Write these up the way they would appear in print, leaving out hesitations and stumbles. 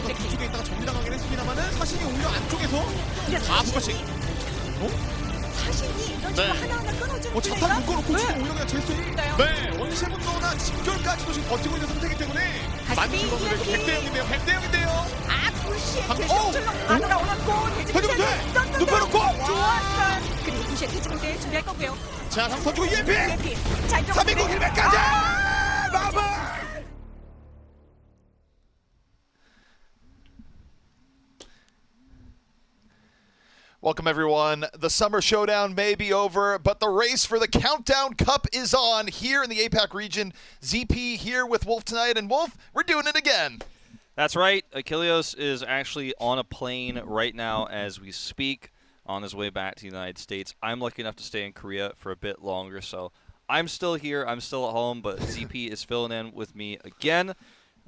또 잭킹. 뒤쪽에 있다가 정리당하긴 했습니다만은 사신이 오히려 안쪽에서 근데 부가씩 사신이 이런 식으로 하나하나 끊어주는 자탄 묶어놓고 지금 오히려 그냥 제수 있나요? 네 원시분도나 집결까지도 지금 버티고 있는 상태이기 때문에 많이 줄어들고 100대 0인데요 100대 0인데요 아, 부시의 방- 대중줄로 안 올라오고 해주면 돼! 눕혀놓고! 좋았어요. 그리고 부시의 퇴치공세 준비할 거고요. 자 한번 던지고 EMP! EMP. 자, 이쪽 3인공 힐백까지! 마블! Welcome everyone. The summer showdown may be over, but the race for the Countdown Cup is on here in the APAC region. ZP here with Wolf tonight, and Wolf, we're doing it again. That's right. Achilleos is actually on a plane right now as we speak, on his way back to the United States. I'm lucky enough to stay in Korea for a bit longer, so I'm still here. I'm still at home, but ZP is filling in with me again.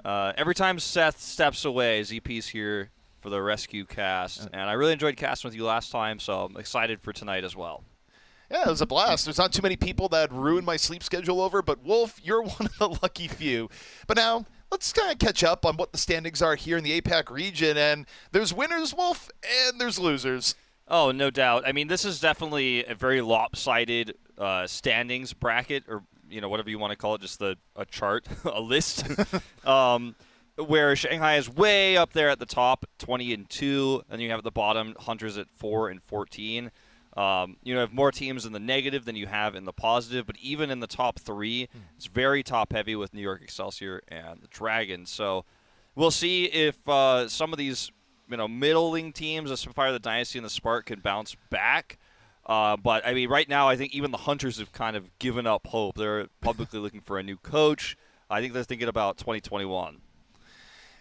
Every time Seth steps away, ZP's here for the rescue cast, and I really enjoyed casting with you last time, so I'm excited for tonight as well. Yeah, it was a blast. There's not too many people that ruined my sleep schedule over, but Wolf, you're one of the lucky few. But now, let's kind of catch up on what the standings are here in the APAC region, and there's winners, Wolf, and there's losers. Oh, no doubt. I mean, this is definitely a very lopsided standings bracket, or whatever you want to call it, just a chart, a list. Where Shanghai is way up there at the top, 20-2, and you have at the bottom Hunters at 4-14. You have more teams in the negative than you have in the positive, but even in the top three, it's very top-heavy with New York Excelsior and the Dragons. So we'll see if some of these middling teams, the Spitfire, the Dynasty, and the Spark can bounce back. But, I mean, right now I think even the Hunters have kind of given up hope. They're publicly looking for a new coach. I think they're thinking about 2021.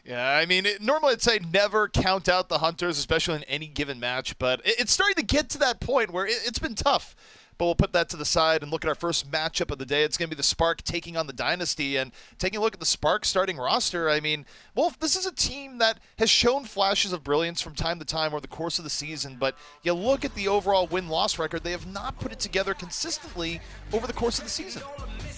Yeah, I mean, normally I'd say never count out the Hunters, especially in any given match, but it's starting to get to that point where it's been tough. But we'll put that to the side and look at our first matchup of the day. It's going to be the Spark taking on the Dynasty, and taking a look at the Spark starting roster, I mean, Wolf, this is a team that has shown flashes of brilliance from time to time over the course of the season, but you look at the overall win-loss record, they have not put it together consistently over the course of the season.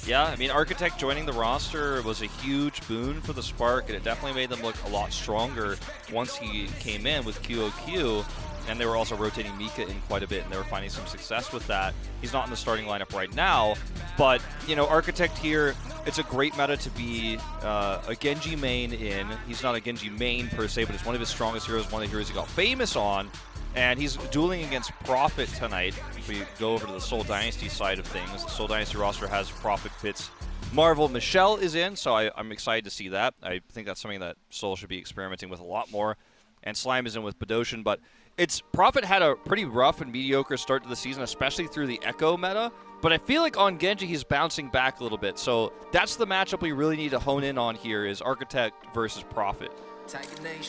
Yeah, I mean, Architect joining the roster was a huge boon for the Spark, and it definitely made them look a lot stronger once he came in with QOQ, and they were also rotating Mika in quite a bit, and they were finding some success with that. He's not in the starting lineup right now, but, Architect here, it's a great meta to be a Genji main in. He's not a Genji main per se, but it's one of his strongest heroes, one of the heroes he got famous on. And he's dueling against Prophet tonight. If we go over to the Seoul Dynasty side of things, the Seoul Dynasty roster has Prophet, Fitz, Marvel, Michelle is in, so I'm excited to see that. I think that's something that Seoul should be experimenting with a lot more. And Slime is in with Badoshin, but Prophet had a pretty rough and mediocre start to the season, especially through the Echo meta. But I feel like on Genji, he's bouncing back a little bit. So that's the matchup we really need to hone in on here is Architect versus Prophet.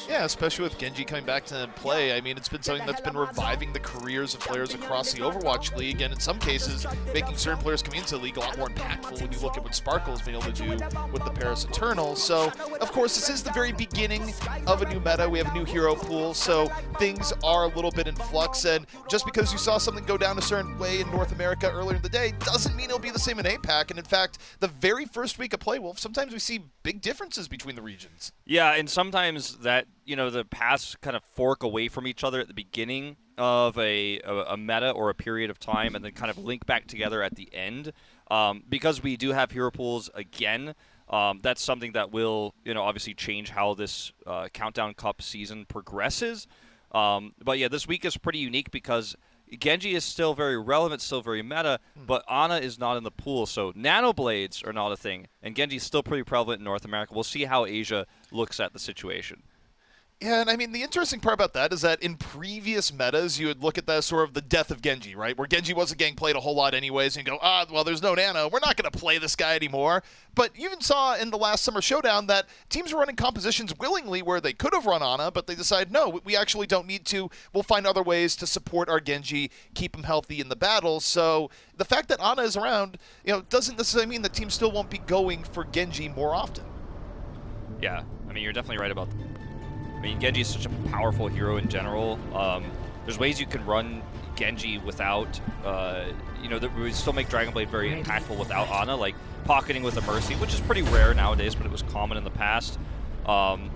Yeah, especially with Genji coming back to play. I mean, it's been something that's been reviving the careers of players across the Overwatch League, and in some cases, making certain players coming into the league a lot more impactful when you look at what Sparkle has been able to do with the Paris Eternals. So, of course, this is the very beginning of a new meta. We have a new hero pool, so things are a little bit in flux, and just because you saw something go down a certain way in North America earlier in the day doesn't mean it'll be the same in APAC, and in fact, the very first week of play, Wolf, sometimes we see big differences between the regions. Yeah, and sometimes that, the paths kind of fork away from each other at the beginning of a meta or a period of time and then kind of link back together at the end. Because we do have hero pools again, that's something that will, obviously change how this Countdown Cup season progresses. But yeah, this week is pretty unique because Genji is still very relevant, still very meta, but Ana is not in the pool, so Nanoblades are not a thing, and Genji is still pretty prevalent in North America. We'll see how Asia looks at the situation. Yeah, and I mean, the interesting part about that is that in previous metas, you would look at that sort of the death of Genji, right? Where Genji wasn't getting played a whole lot anyways, and you go, well, there's no Nano. We're not going to play this guy anymore. But you even saw in the last Summer Showdown that teams were running compositions willingly where they could have run Ana, but they decided, no, we actually don't need to. We'll find other ways to support our Genji, keep him healthy in the battle. So the fact that Ana is around, doesn't necessarily mean that teams still won't be going for Genji more often. Yeah, I mean, you're definitely right about I mean, Genji is such a powerful hero in general. There's ways you can run Genji without, we still make Dragon Blade very impactful without Ana, like pocketing with a Mercy, which is pretty rare nowadays, but it was common in the past.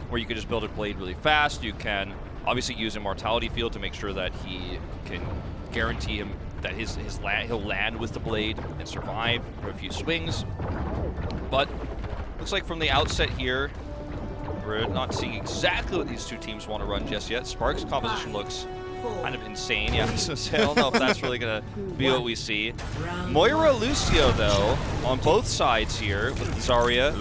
where you can just build a blade really fast. You can obviously use Immortality Field to make sure that he can guarantee him that he'll land with the blade and survive for a few swings. But looks like from the outset here, we're not seeing exactly what these two teams want to run just yet. Spark's composition looks kind of insane. Yeah, so I don't know if that's really going to be what we see. Moira Lucio, though, on both sides here with Zarya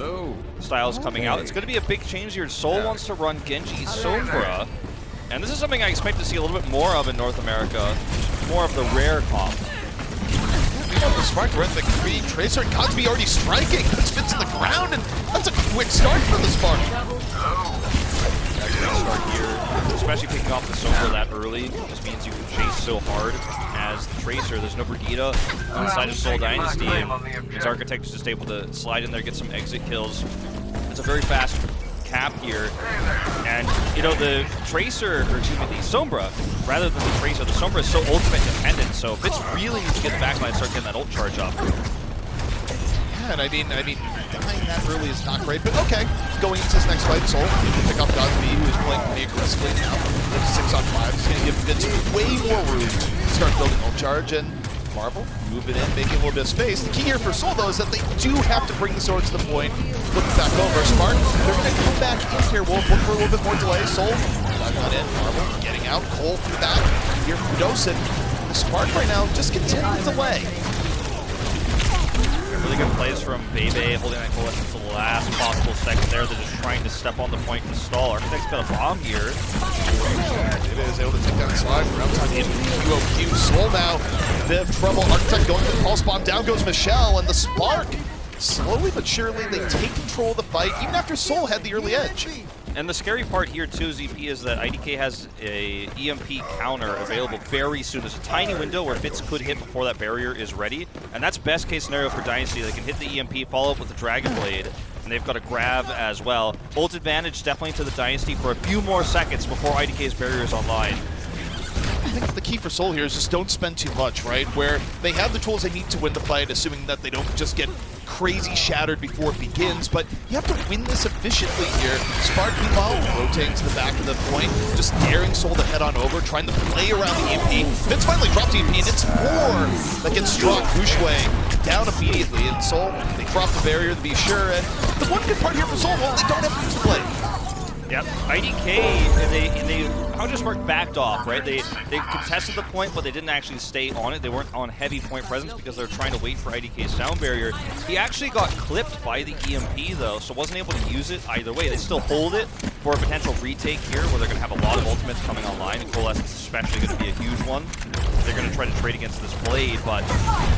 styles coming out. It's going to be a big change here. Seoul wants to run Genji Sombra. And this is something I expect to see a little bit more of in North America. More of the rare comp. The Spark run the green Tracer and Godsby already striking. Puts Fitz in the ground, and that's a quick start for the Spark. Yeah, great start here, especially picking off the Sombra that early. Just means you can chase so hard as the Tracer. There's no Brigitte on the side of Seoul Dynasty, and his Architect is just able to slide in there, get some exit kills. It's a very fast cap here, and you know the Tracer, or excuse me, the Sombra, rather than the Tracer, the Sombra is so ultimate dependent. So Fitz really needs to get the backline and start getting that ult charge up. Yeah, and I mean, dying that early is not great, but okay. Going into this next fight, Seoul can pick up Godsby, who is playing pretty aggressively now. There's 6-on-5. He's going to give Fitz way more room to start building ult charge, and Marvel moving in, making a little bit of space. The key here for Seoul, though, is that they do have to bring the sword to the point. Looking back over, Spark, they're going to come back in here. We'll look for a little bit more delay. Seoul, got in. Marvel getting out. Cole from the back. Here from Dosen. The Spark right now just continue to delay. Really good plays from Bebe, holding that coalescence to the last possible second there. They're just trying to step on the point to stall. Architect's got a bomb here. Bebe is able to take down the slide. Around time in QOQ. Seoul now. Bit of trouble. Architect going for the pulse bomb. Down goes Michelle, and the Spark, slowly but surely, they take control of the fight, even after Seoul had the early edge. And the scary part here, too, ZP, is that IDK has a EMP counter available very soon. There's a tiny window where Fitz could hit before that barrier is ready, and that's best case scenario for Dynasty. They can hit the EMP, follow up with the Dragon Blade, and they've got a grab as well. Ult advantage definitely to the Dynasty for a few more seconds before IDK's barrier is online. I think the key for Seoul here is just don't spend too much, right? Where they have the tools they need to win the fight, assuming that they don't just get crazy shattered before it begins, but you have to win this efficiently here. Spark, meanwhile, rotating to the back of the point, just daring Seoul to head on over, trying to play around the EMP. Fitz finally dropped the EMP, and it's more that gets struck. Wuxue down immediately, and Seoul, they drop the barrier to be sure, and the one good part here for Seoul, well, they don't have to use the blade. Yep, IDK, and they Hangzhou Spark backed off, right? They contested the point, but they didn't actually stay on it. They weren't on heavy point presence because they're trying to wait for IDK's sound barrier. He actually got clipped by the EMP, though, so wasn't able to use it either way. They still hold it for a potential retake here, where they're going to have a lot of ultimates coming online, and Coalescence is especially going to be a huge one. They're going to try to trade against this blade, but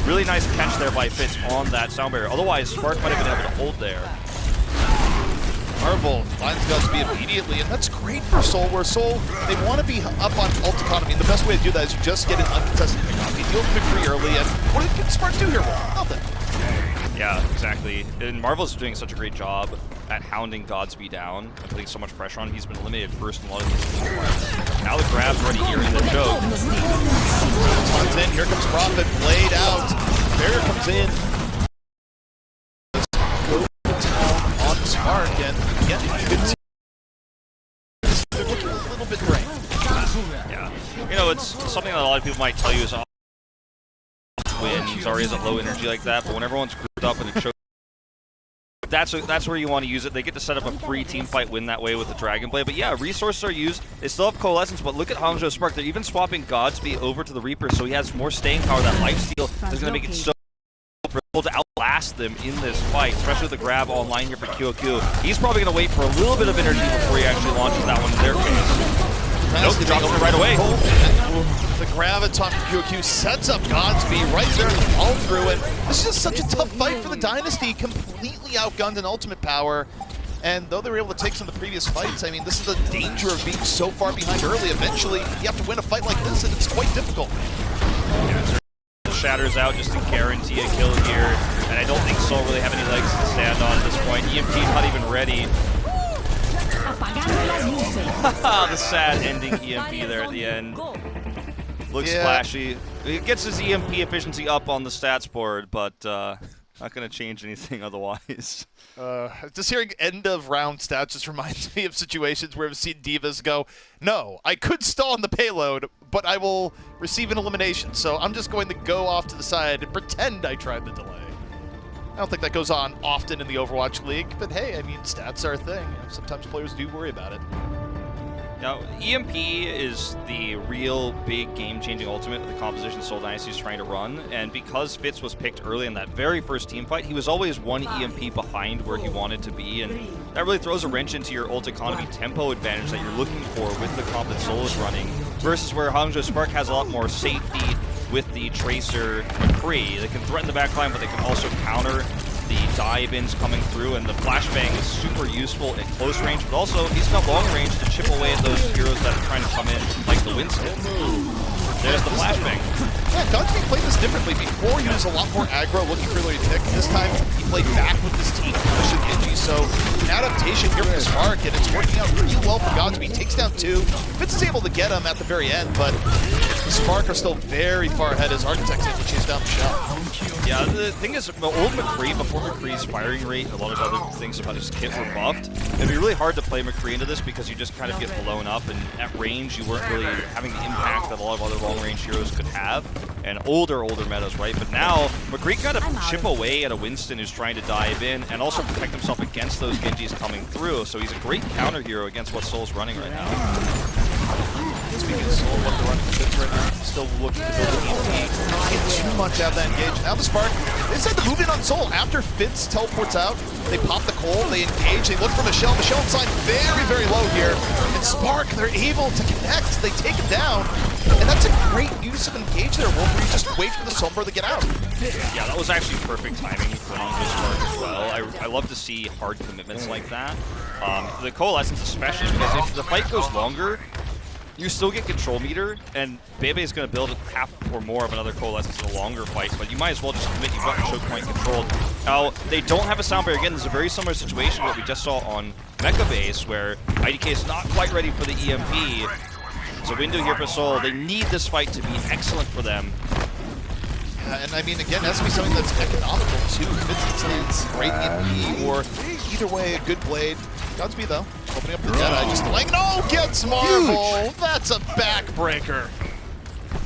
really nice catch there by Fitz on that sound barrier. Otherwise, Spark might have been able to hold there. Marvel finds Godsby immediately, and that's great for Seoul, where Seoul, they want to be up on ult economy, and the best way to do that is you just get an uncontested pick-off. You deal with victory early, and what did Spark do here? Nothing. Yeah, exactly. And Marvel's doing such a great job at hounding Godsby down and putting so much pressure on him. He's been eliminated first in a lot of these fights. Now the grab's already here in the choke. Comes in, here comes Prophet, played out. Barrier comes in. On the Spark, and again, good team. They're looking a little bit drained. Yeah. You know, it's something that a lot of people might tell you is when Zarya is at low energy like that, but when everyone's grouped up in a choke, that's where you want to use it. They get to set up a free team fight win that way with the Dragon Blade. But yeah, resources are used. They still have Coalescence, but look at Hangzhou Spark. They're even swapping Godsby over to the Reaper, so he has more staying power. That lifesteal is going to make it so to outlast them in this fight, especially with the grab online here for QOQ. He's probably going to wait for a little bit of energy before he actually launches that one in their face. Nope, he drops it right away. The grab at top of QOQ sets up Godsby right there in the fall through, and this is just such a tough fight for the Dynasty, completely outgunned in ultimate power. And though they were able to take some of the previous fights, I mean, this is the danger of being so far behind early. Eventually, you have to win a fight like this, and it's quite difficult. Yeah, Shatters out just to guarantee a kill here, and I don't think Seoul really have any legs to stand on at this point. EMP's not even ready. The sad ending EMP there at the end. Looks flashy. It gets his EMP efficiency up on the stats board, but Not going to change anything otherwise. Just hearing end of round stats just reminds me of situations where I've seen divas go, no, I could stall on the payload, but I will receive an elimination, so I'm just going to go off to the side and pretend I tried the delay. I don't think that goes on often in the Overwatch League, but hey, I mean, stats are a thing. Sometimes players do worry about it. Now, EMP is the real big game-changing ultimate of the composition Seoul Dynasty is trying to run, and because Fitz was picked early in that very first team fight, he was always one EMP behind where he wanted to be, and that really throws a wrench into your ult economy tempo advantage that you're looking for with the comp that Seoul is running, versus where Hangzhou Spark has a lot more safety with the Tracer McCree. They can threaten the backline, but they can also counter the dive-ins coming through, and the flashbang is super useful at close range, but also he's got long range to chip away at those heroes that are trying to come in, like the Winston. There's the flashbang. Yeah, Gunsby played this differently. Before, he was a lot more aggro, looking for early pick. This time, he played back with his team, pushing Genji, so an adaptation here for the Spark, and it's working out pretty well for Godsby. Takes down 2. Fitz is able to get him at the very end, but the Spark are still very far ahead as Architect's able to chase down the shell. Yeah, the thing is, old McCree, before McCree's firing rate, a lot of other things about his kit were buffed. It'd be really hard to play McCree into this because you just kind of get blown up, and at range, you weren't really having the impact that a lot of other long-range heroes could have, and older metas, right? But now, McCree kind of chip away at a Winston who's trying to dive in, and also protect himself against those Genjis coming through, so he's a great counter hero against what Seoul's running right now. Speaking of Seoul, what they're running Fitz right now, still looking to build an EMP. Get too much out of that engage. Now the Spark, they decide to move in on Seoul. After Fitz teleports out, they pop the coal, they engage, they look for Michelle. Michelle inside very, very low here. And Spark, they're able to connect. They take him down. And that's a great use of engage there, Wolf, where you just wait for the Sombra to get out. Yeah, that was actually perfect timing for Hangzhou Spark as well. I love to see hard commitments like that. The Coalescence especially, because if the fight goes longer, you still get control meter, and Bebe is going to build half or more of another Coalescence in a longer fight, but you might as well just commit. You've got the choke point controlled. Now, they don't have a sound barrier. Again, this is a very similar situation to what we just saw on Mecha Base, where IDK is not quite ready for the EMP. It's a window here for Seoul. They need this fight to be excellent for them. And I mean, again, it has to be something that's economical, too. Fitz great EMP, or either way, a good blade. Godspeed, though. Opening up the Deadeye, just like, no, gets Marvel! Huge. That's a backbreaker.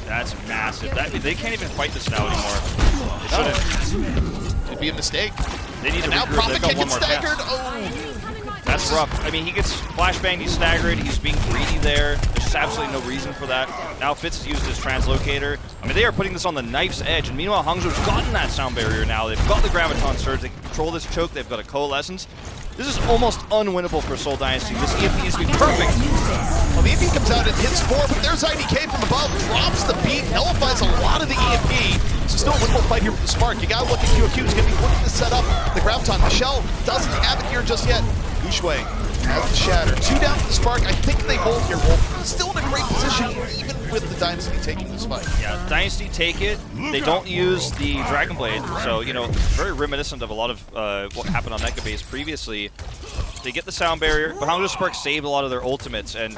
That's massive. They can't even fight this now anymore. They shouldn't. It'd be a mistake. They need to now Prophet can get staggered. That's rough. I mean, he gets flashbanged, he's staggered, he's being greedy there. There's just absolutely no reason for that. Now Fitz has used his translocator. I mean, they are putting this on the knife's edge, and meanwhile, Hangzhou's gotten that sound barrier now. They've got the Graviton Surge, they can control this choke, they've got a Coalescence. This is almost unwinnable for Seoul Dynasty. This EMP needs to be perfect. Well, the EMP comes out and hits 4, but there's IDK from above, drops the beat, nullifies a lot of the EMP. So still a winnable fight here for the Spark. You gotta look at QQ, who's gonna be looking to set up the Graviton. Michelle doesn't have it here just yet. Gushway has the shatter. 2 down for the Spark. I think they hold here, Wolf. Still in a great position, even with the Dynasty taking this fight. Yeah, Dynasty take it. They don't use the Dragon Blade, so, you know, very reminiscent of a lot of what happened on Mecha Base previously. They get the sound barrier, but Hangzhou Spark saved a lot of their ultimates, and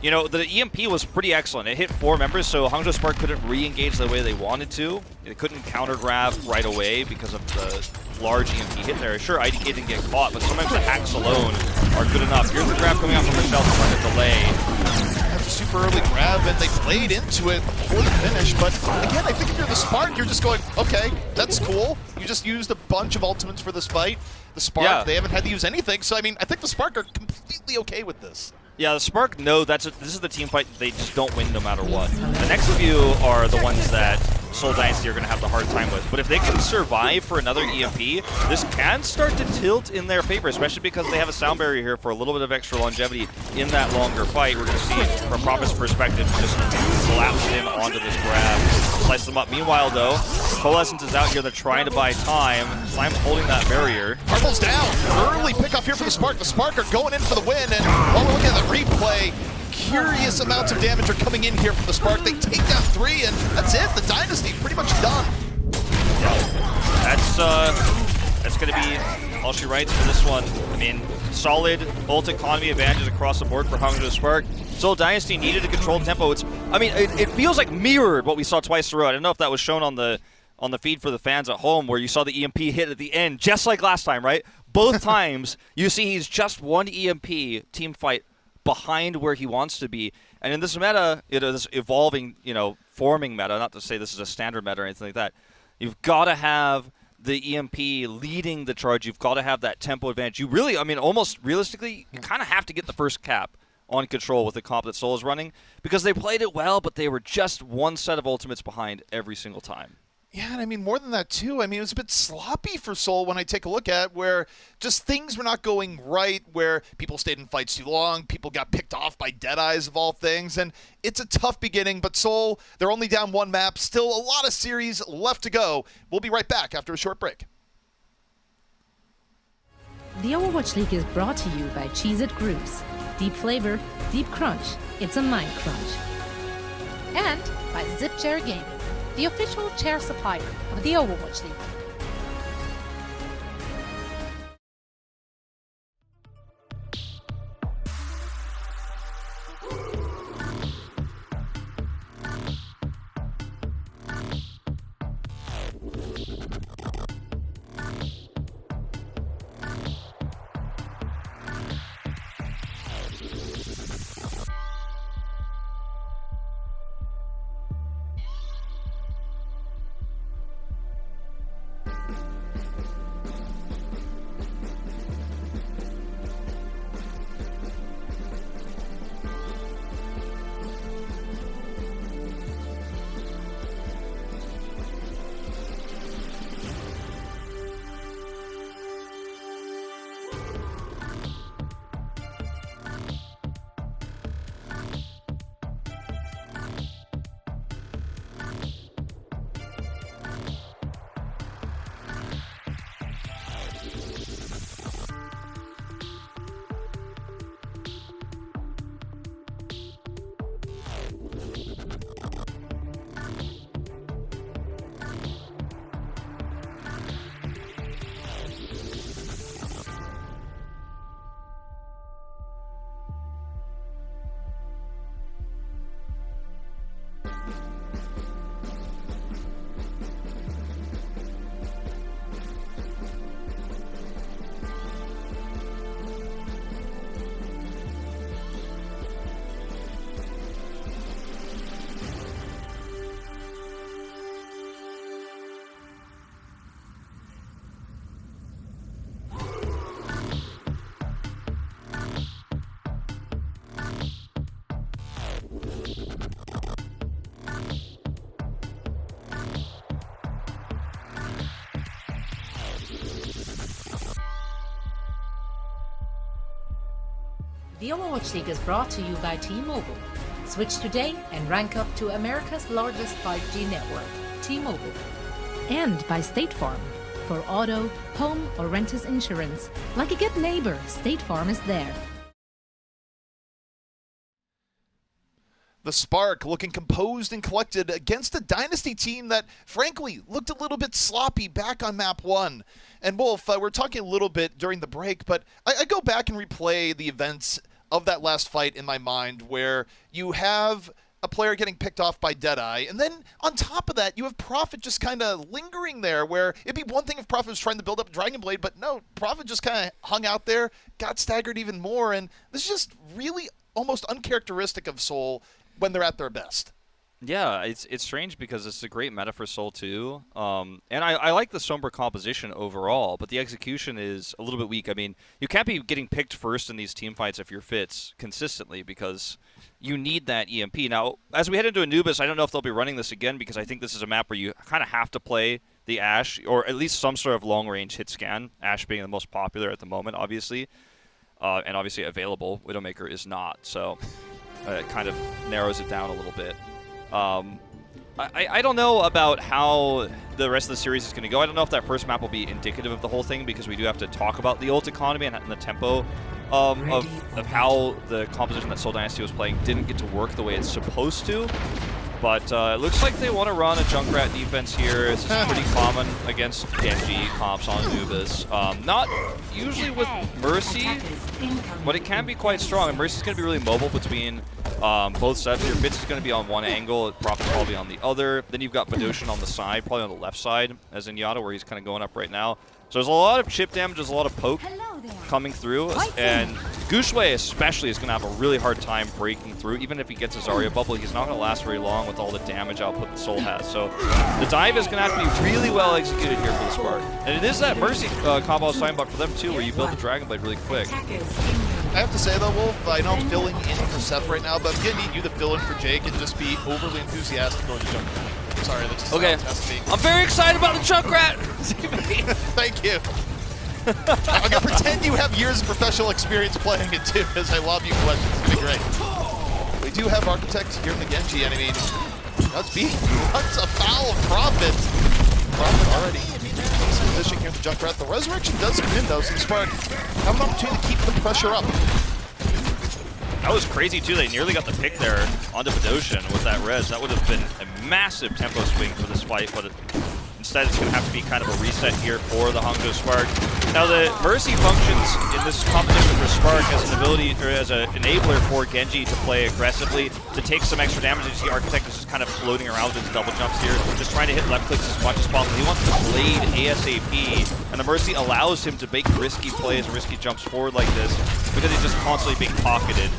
you know, the EMP was pretty excellent. It hit 4 members, so Hangzhou Spark couldn't re-engage the way they wanted to. They couldn't counter-grab right away because of the large EMP hit there. Sure, IDK didn't get caught, but sometimes the hacks alone are good enough. Here's the grab coming out from Michelle to find a delay. That's a super early grab, and they played into it before the finish. But again, I think if you're the Spark, you're just going, okay, that's cool. You just used a bunch of ultimates for this fight. The Spark, they haven't had to use anything, so I mean, I think the Spark are completely okay with this. Yeah, the Spark know this is the team fight they just don't win no matter what. The next few are the ones that Seoul Dynasty are going to have the hard time with. But if they can survive for another EMP, this can start to tilt in their favor, especially because they have a sound barrier here for a little bit of extra longevity in that longer fight. We're going to see, from Prophet's perspective, just collapse him onto this grab, slice them up. Meanwhile, though, Coalescence is out here. They're trying to buy time. Slime's holding that barrier. Marvel's down. Early pickoff here for the Spark. The Spark are going in for the win, and while we're looking at the replay, curious amounts of damage are coming in here from the Spark. They take down 3, and that's it. The Dynasty pretty much done. Yeah, that's going to be all she writes for this one. I mean, solid ult economy advantages across the board for Hangzhou Spark. Seoul Dynasty needed to control tempo. It feels like mirrored what we saw twice in a row. I don't know if that was shown on the on the feed for the fans at home where you saw the EMP hit at the end, just like last time, right? Both times you see he's just one EMP team fight behind where he wants to be. And in this meta, this evolving, forming meta, not to say this is a standard meta or anything like that, you've got to have the EMP leading the charge. You've got to have that tempo advantage. You really, almost realistically, you kind of have to get the first cap on control with the comp that Seoul is running because they played it well, but they were just one set of ultimates behind every single time. Yeah, and more than that, too. It was a bit sloppy for Seoul when I take a look at where just things were not going right, where people stayed in fights too long, people got picked off by Deadeyes of all things, and it's a tough beginning, but Seoul, they're only down one map, still a lot of series left to go. We'll be right back after a short break. The Overwatch League is brought to you by Cheez-It Grooves. Deep flavor, deep crunch, it's a mind crunch. And by Zip Chair Gaming, the official chair supplier of the Overwatch League. The Overwatch League is brought to you by T-Mobile. Switch today and rank up to America's largest 5G network, T-Mobile. And by State Farm. For auto, home, or renters insurance, like a good neighbor, State Farm is there. The Spark looking composed and collected against a Dynasty team that, frankly, looked a little bit sloppy back on map 1. And Wolf, we're talking a little bit during the break, but I go back and replay the events of that last fight in my mind where you have a player getting picked off by Deadeye, and then on top of that, you have Prophet just kind of lingering there, where it'd be one thing if Prophet was trying to build up Dragon Blade, but no, Prophet just kind of hung out there, got staggered even more, and this is just really almost uncharacteristic of Seoul when they're at their best. Yeah, it's strange because it's a great meta for Seoul too, and I like the Sombra composition overall, but the execution is a little bit weak. You can't be getting picked first in these team fights if you're Fitz consistently because you need that EMP. Now, as we head into Anubis, I don't know if they'll be running this again because I think this is a map where you kind of have to play the Ashe, or at least some sort of long-range hit scan, Ashe being the most popular at the moment, obviously, and obviously available. Widowmaker is not, so it kind of narrows it down a little bit. I don't know about how the rest of the series is going to go. I don't know if that first map will be indicative of the whole thing because we do have to talk about the ult economy and the tempo of how the composition that Seoul Dynasty was playing didn't get to work the way it's supposed to. But it looks like they want to run a Junkrat defense here. This is pretty common against Genji comps on Anubis. Not usually with Mercy, but it can be quite strong. And Mercy's going to be really mobile between both sides here. Fitz is going to be on one angle, Prophet's probably on the other. Then you've got Badoshin on the side, probably on the left side, as in Yada, where he's kind of going up right now. So there's a lot of chip damage, there's a lot of poke coming through, and Gushue especially is going to have a really hard time breaking through. Even if he gets his Zarya bubble, he's not going to last very long with all the damage output that Seoul has. So the dive is going to have to be really well executed here for the Spark. And it is that Mercy combo I was talking about for them too, where you build the Dragon Blade really quick. I have to say though, Wolf, I know I'm filling in for Seth right now, but I'm going to need you to fill in for Jake and just be overly enthusiastic going to Junkrat. Sorry, that's just okay. I'm very excited about the Junkrat! Thank you. I'm going to pretend you have years of professional experience playing it too, as I lob you questions. It's going to be great. We do have Architect here in the Genji, and I mean, that's being runs afoul of Prophet. Prophet already in position here in the Junkrat. The Resurrection does come in though, so the Spark have an opportunity to keep the pressure up. That was crazy too, they nearly got the pick there onto Badoshin with that res. That would have been a massive tempo swing for this fight, but instead it's going to have to be kind of a reset here for the Hangzhou Spark. Now the Mercy functions in this competition for Spark as an ability, or as an enabler for Genji to play aggressively, to take some extra damage. You see Architect is just kind of floating around with his double jumps here, just trying to hit left clicks as much as possible. He wants to blade ASAP, and the Mercy allows him to make risky plays, risky jumps forward like this, because he's just constantly being pocketed.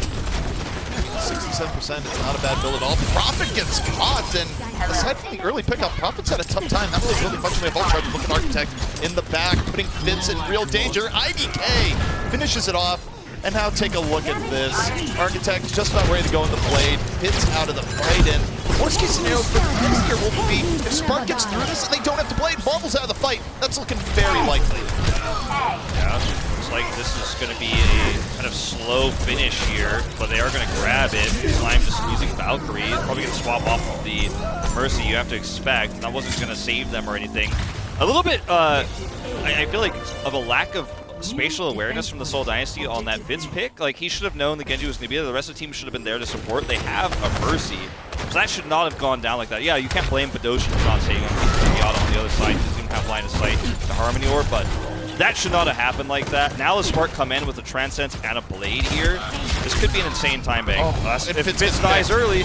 67%, it's not a bad build at all. Prophet gets caught, and aside from the early pickup, Prophet's had a tough time. That was really functionally a vault charge. Look at Architect in the back, putting Fitz in real danger. IDK finishes it off, and now take a look at this. Architect just about ready to go in the blade. Fitz out of the fight, and worst case scenario for this here will be if Spark gets through this and they don't have to blade, Marvel's out of the fight. That's looking very likely. Yeah. Like this is going to be a kind of slow finish here, but they are going to grab it. Slime just using Valkyrie, probably going to swap off of the Mercy. You have to expect that wasn't going to save them or anything. A little bit, I feel like, of a lack of spatial awareness from the Seoul Dynasty on that Fitz pick. Like he should have known the Genji was going to be there. The rest of the team should have been there to support. They have a Mercy, so that should not have gone down like that. Yeah, you can't blame Badoshin for not saving him. He's on the other side. He doesn't even have line of sight to Harmony Orb, but that should not have happened like that. Now the Spark come in with a Transcend and a Blade here. This could be an insane time bank. If Fitz dies early.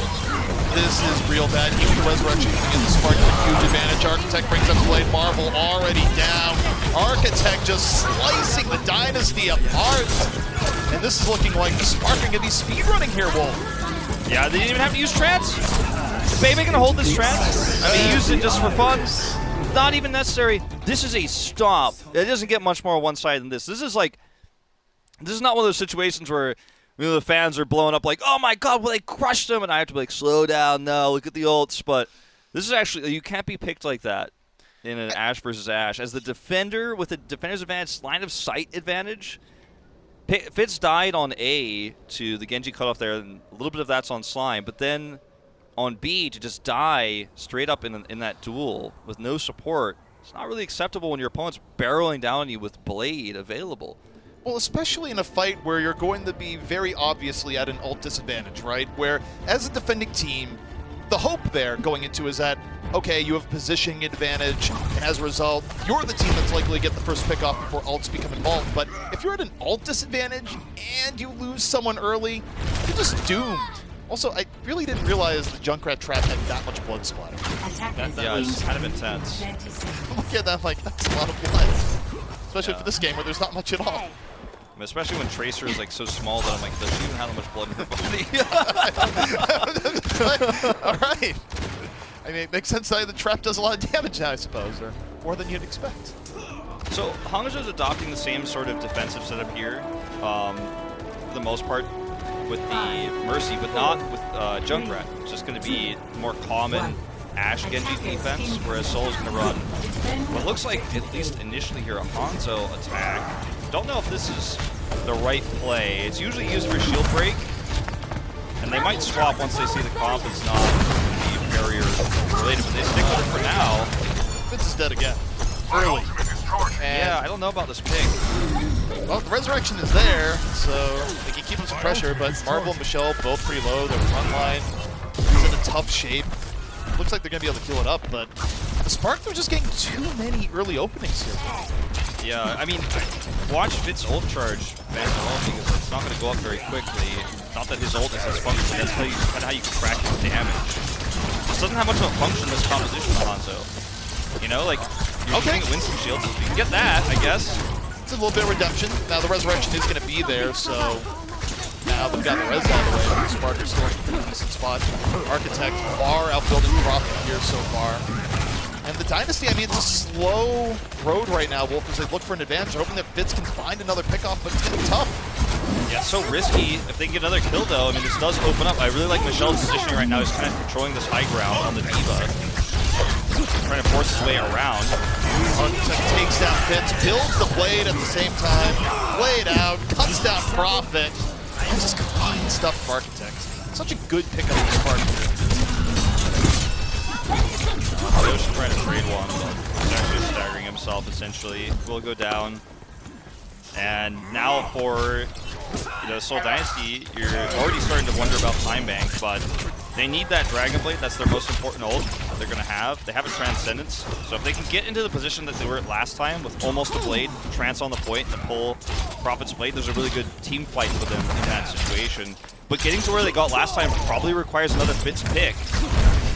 This is real bad. Even the Resurrection can get the Spark with a huge advantage. Architect brings up Blade. Marvel already down. Architect just slicing the Dynasty apart. And this is looking like the Spark are going to be speedrunning here, Wolf. Yeah, they didn't even have to use Trance. Baby can hold this Trance. I mean, he used it just for fun. Not even necessary. This is a stop. It doesn't get much more one-sided than this. This is not one of those situations where the fans are blowing up like, oh my god, well, they crushed them, and I have to be like, slow down, no, look at the ults. But this is actually, you can't be picked like that in an Ashe versus Ashe. As the defender with a defender's advantage, line of sight advantage, Fitz died on A to the Genji cutoff there, and a little bit of that's on Slime, but then on B to just die straight up in that duel with no support, it's not really acceptable when your opponent's barreling down on you with Blade available. Well, especially in a fight where you're going to be very obviously at an ult disadvantage, right? Where, as a defending team, the hope there going into is that, okay, you have positioning advantage, and as a result, you're the team that's likely to get the first pick off before ults become involved. But if you're at an ult disadvantage and you lose someone early, you're just doomed. Also, I really didn't realize the Junkrat trap had that much blood splatter. Yeah, it's kind of intense. Look at that, like, that's a lot of blood. Especially for this game where there's not much at all. Especially when Tracer is like so small that I'm like, does she even have that much blood in her body? All right. I mean, it makes sense that the trap does a lot of damage now, I suppose, or more than you'd expect. So Hangzhou's adopting the same sort of defensive setup here, for the most part, with the Mercy, but not with Junkrat. It's just going to be more common Ashe Genji defense, whereas Seoul is going to run what looks like, at least initially here, a Hanzo attack. Don't know if this is the right play. It's usually used for shield break, and they might swap once they see the comp is not the barrier related, but they stick with it for now. Fitz is dead again. Early. Yeah, I don't know about this pick. Well, the Resurrection is there, so they can keep up some pressure, but Marvel and Michelle both pretty low. Their front line is in a tough shape. Looks like they're going to be able to kill it up, but the Spark, they're just getting too many early openings here. Yeah, I mean, watch Fitz ult charge back alone because it's not going to go up very quickly. Not that his ult is his function, that's kind of how you can track his damage. This doesn't have much of a function, this composition of Hangzhou. You know, like, you're shooting at Winston shields. You can get that, I guess. It's a little bit of redemption. Now the resurrection is going to be there, so now they've got the res out of the way. Spark is still in a pretty decent spot. Architect far outbuilding Profit here so far. And the Dynasty, I mean, it's a slow road right now, Wolf, as they look for an advantage. They're hoping that Fitz can find another pickoff, but it's going to be tough. Yeah, it's so risky. If they can get another kill, though, I mean, this does open up. I really like Michelle's positioning right now. He's kind of controlling this high ground on the Diva. Trying to force his way around. Architect takes down Fitz, builds the blade at the same time. Blade out, cuts down Profit. This is clean stuff for Architect. Such a good pickup of this part. Yoshi trying to trade one, but he's actually staggering himself, essentially. Will go down. And now for Seoul Dynasty, you're already starting to wonder about Time Bank, but they need that Dragon Blade. That's their most important ult that they're going to have. They have a Transcendence, so if they can get into the position that they were at last time with almost a Blade, Trance on the point, and pull Prophet's Blade, there's a really good team fight for them in that situation. But getting to where they got last time probably requires another Fitz pick.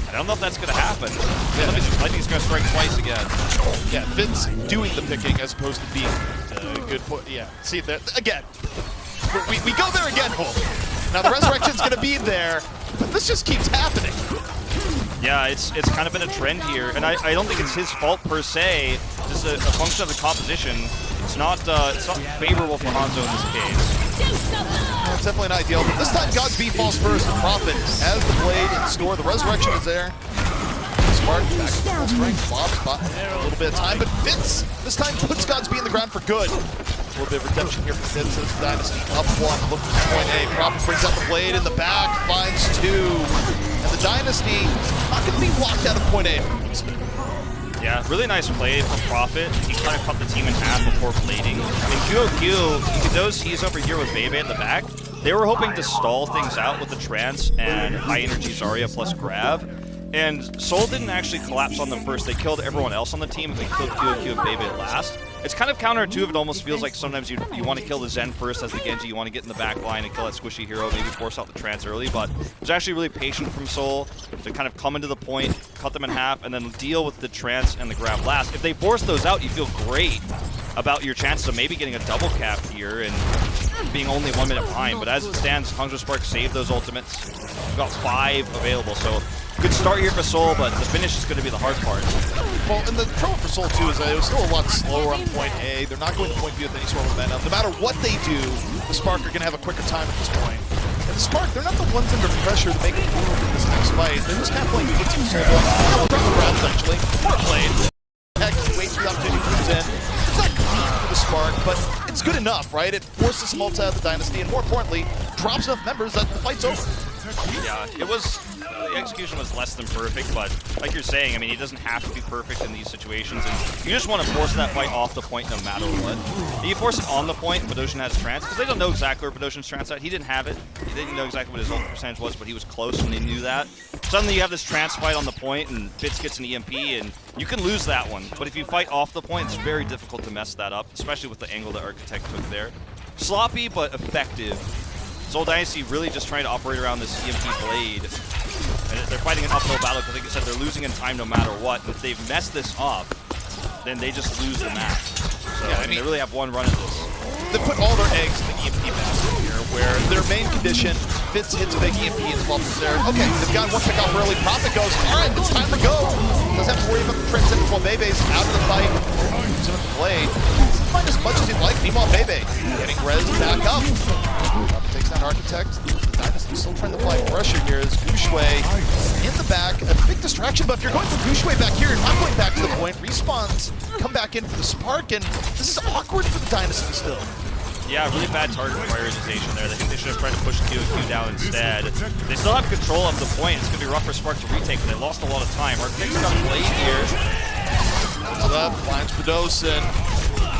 I don't know if that's going to happen. Yeah, I think he's going to strike twice again. Yeah, Fitz doing the picking as opposed to being a good point. Yeah, see that again. We go there again, Wolf. Now the resurrection's going to be there, but this just keeps happening. Yeah, it's kind of been a trend here, and I don't think it's his fault per se. Just a function of the composition. It's not favorable for Hangzhou in this case. Well, it's definitely not ideal, but this time Godspeed falls first, and Profit has the blade in store. The resurrection is there. Spark back to full strength. Bob spot a little bit of time, but Fitz this time puts Godspeed in the ground for good. A little bit of redemption here for Fitz as the Dynasty up one, looking for point A. Profit brings out the blade in the back, finds two, and the Dynasty not going to be locked out of point A. Yeah, really nice play from Profit. He kind of cut the team in half before blading. I mean, QOQ, those he's over here with Bebe at the back, they were hoping to stall things out with the Trance and high energy Zarya plus grab. And Seoul didn't actually collapse on them first. They killed everyone else on the team, and they killed QOQ and Bebe at last. It's kind of counterintuitive. It almost feels like sometimes you want to kill the Zen first as the Genji. You want to get in the back line and kill that squishy hero, maybe force out the Trance early. But it was actually really patient from Seoul to kind of come into the point, cut them in half, and then deal with the Trance and the grab last. If they force those out, you feel great about your chances of maybe getting a double cap here and being only 1 minute behind. But as it stands, Hangzhou Spark saved those ultimates. We've got 5 available, so good start here for Seoul, but the finish is going to be the hard part. Well, and the trouble for Seoul, too, is that it was still a lot slower on point A. They're not going to point B with any sort of momentum. No matter what they do, the Spark are going to have a quicker time at this point. And the Spark, they're not the ones under pressure to make a move in this next fight. They're just kind of playing footsie Seoul. They'll drop the ground, essentially. Poor played. Heck, wait for the opportunity to move in. It's not clean for the Spark, but it's good enough, right? It forces some ults out of the Dynasty, and more importantly, drops enough members that the fight's over. Yeah, it was... The execution was less than perfect, but like you're saying, I mean, he doesn't have to be perfect in these situations, and you just want to force that fight off the point no matter what. If you force it on the point, Badoshan has Trance, because they don't know exactly where Badoshan's Trance at. He didn't have it. He didn't know exactly what his ult percentage was, but he was close, and they knew that. Suddenly you have this Trance fight on the point, and Fitz gets an EMP, and you can lose that one. But if you fight off the point, it's very difficult to mess that up, especially with the angle that Architect took there. Sloppy, but effective. Seoul Dynasty really just trying to operate around this EMP blade. And they're fighting an uphill battle because, like you said, they're losing in time no matter what. And if they've messed this up, then they just lose the match. So, yeah, I mean, they really have one run at this. They put all their eggs in the EMP basket here, where their main condition, Fitz hits a big EMP and Spalter's there. Okay, they've got one pick off early. Profit goes, all right, it's time to go. Doesn't have to worry about the Transcendence while Bebe's out of the fight. He's going to play. He's find as much as he'd like. Meanwhile, Bebe getting res back up. Profit takes down Architect. Dynasty still trying to apply pressure here as Gushue in the back. A big distraction, but if you're going for Gushue back here, you're not going back to the point. Respawns come back in for the Spark, and this is awkward for the Dynasty still. Yeah, really bad target prioritization there. I think they should have tried to push QOQ down instead. They still have control of the point. It's going to be rough for Spark to retake, but they lost a lot of time. Architect's got a blade here. So that finds Badoshan.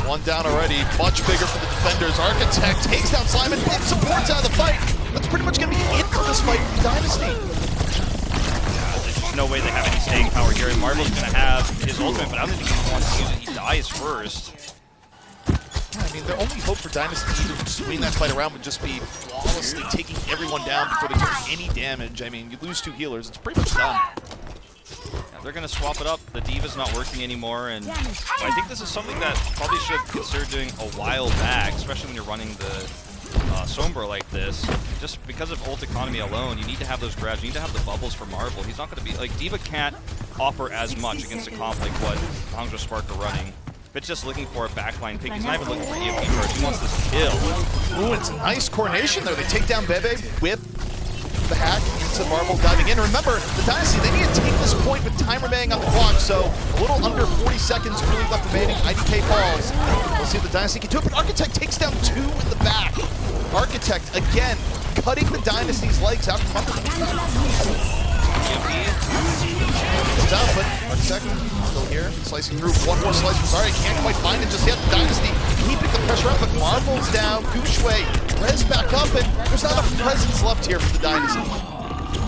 One down already. Much bigger for the defenders. Architect takes down Simon, picks supports out of the fight. That's pretty much going to be it for this fight for the Dynasty. Yeah, there's just no way they have any staying power here. And Marvel's going to have his ultimate, but I don't think he wants to use it. He dies first. mean, their only hope for Dynasty to swing that fight around would just be flawlessly taking everyone down before they took any damage. I mean, you lose 2 healers, it's pretty much done. Yeah, they're going to swap it up. The Diva's not working anymore, and I think this is something that probably should have considered doing a while back, especially when you're running the Sombra like this. Just because of ult economy alone, you need to have those grabs, you need to have the bubbles for Marvel. He's not going to be, like, Diva can't offer as much against a comp like what Hangzhou Spark are running. If it's just looking for a backline pick, he's not even looking for EMP charge, he wants this kill. Ooh, it's a nice coordination there. They take down Bebe with the hack into Marvel diving in. Remember, the Dynasty, they need to take this point with time remaining on the clock, so a little under 40 seconds really left remaining. IDK falls. We'll see if the Dynasty can do it, but Architect takes down 2 in the back. Architect, again, cutting the Dynasty's legs out from under them. It's down, but Architect still here, slicing through. One more slice from Zarya, can't quite find it just yet. The Dynasty keeping the pressure up, but Marvel's down. Gushue, Rez back up, and there's not enough presence left here for the Dynasty.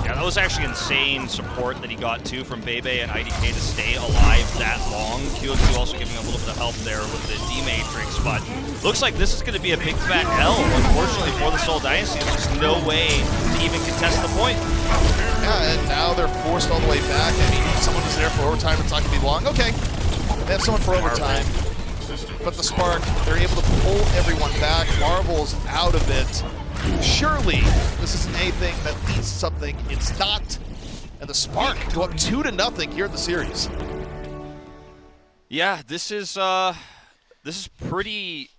Yeah, that was actually insane support that he got too from Bebe and IDK to stay alive that long. QOQ also giving a little bit of help there with the D-Matrix, but looks like this is going to be a big fat L, unfortunately, for the Seoul Dynasty. There's just no way to even contest the point. Yeah, and now they're forced all the way back. I mean, someone is there for overtime, it's not going to be long. Okay, they have someone for overtime. But the Spark, they're able to pull everyone back. Marvel's out of it. Surely, this isn't anything that leads to something. It's not. And the Spark go up 2-0 here in the series. Yeah, this is pretty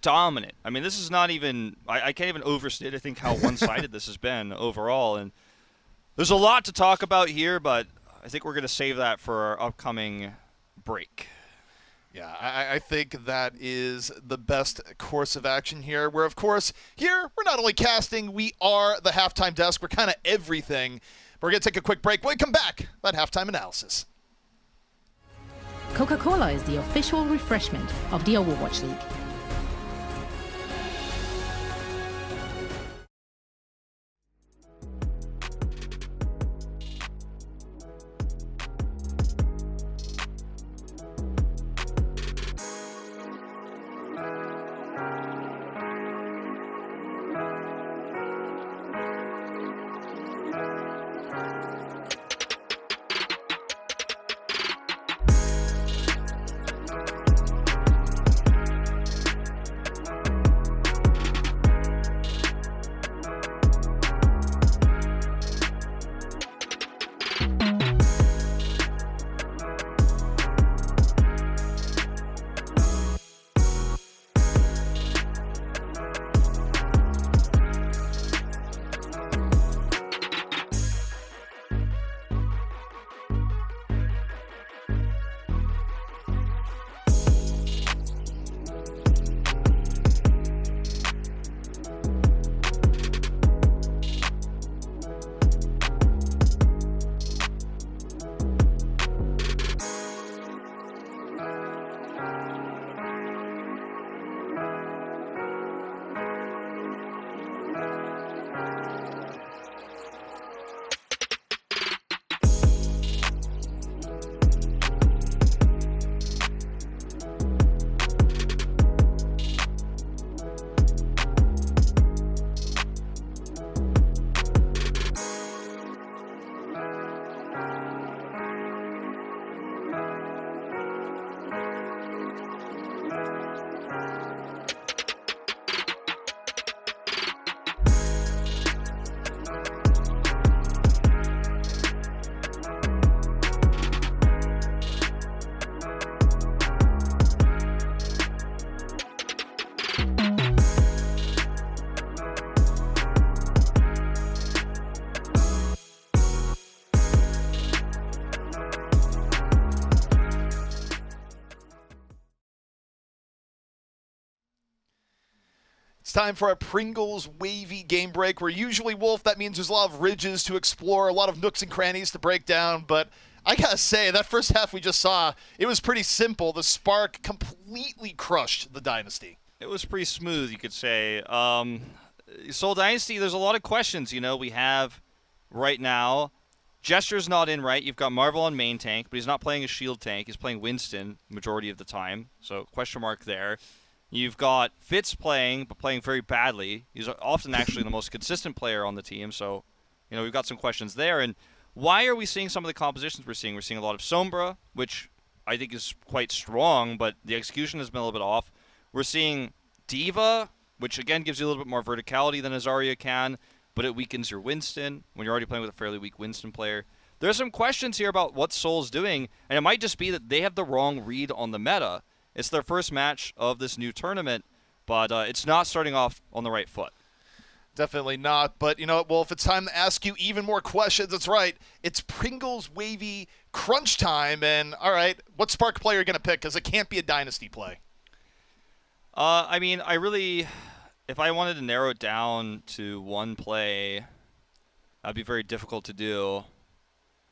dominant. I mean, this is not even, I can't even overstate, I think, how one-sided this has been overall. And there's a lot to talk about here, but I think we're going to save that for our upcoming break. Yeah, I think that is the best course of action here, where, of course, here, we're not only casting, we are the halftime desk. We're kind of everything. We're going to take a quick break. When we come back, that halftime analysis. Coca-Cola is the official refreshment of the Overwatch League. It's time for a Pringles wavy game break. We're usually Wolf. That means there's a lot of ridges to explore, a lot of nooks and crannies to break down. But I gotta say, that first half we just saw, it was pretty simple. The Spark completely crushed the Dynasty. It was pretty smooth, you could say. Seoul Dynasty, there's a lot of questions. You know, we have right now, Gesture's not in right. You've got Marvel on main tank, but he's not playing a shield tank. He's playing Winston majority of the time. So question mark there. You've got Fitz playing, but playing very badly. He's often actually the most consistent player on the team, so we've got some questions there. And why are we seeing some of the compositions we're seeing? We're seeing a lot of Sombra, which I think is quite strong, but the execution has been a little bit off. We're seeing D.Va, which again gives you a little bit more verticality than a Zarya can, but it weakens your Winston when you're already playing with a fairly weak Winston player. There's some questions here about what Seoul's doing, and it might just be that they have the wrong read on the meta. It's their first match of this new tournament, but it's not starting off on the right foot. Definitely not, but well, if it's time to ask you even more questions, that's right. It's Pringles Wavy crunch time, and all right, what Spark player are you going to pick? Because it can't be a Dynasty play. I mean, if I wanted to narrow it down to one play, that'd be very difficult to do.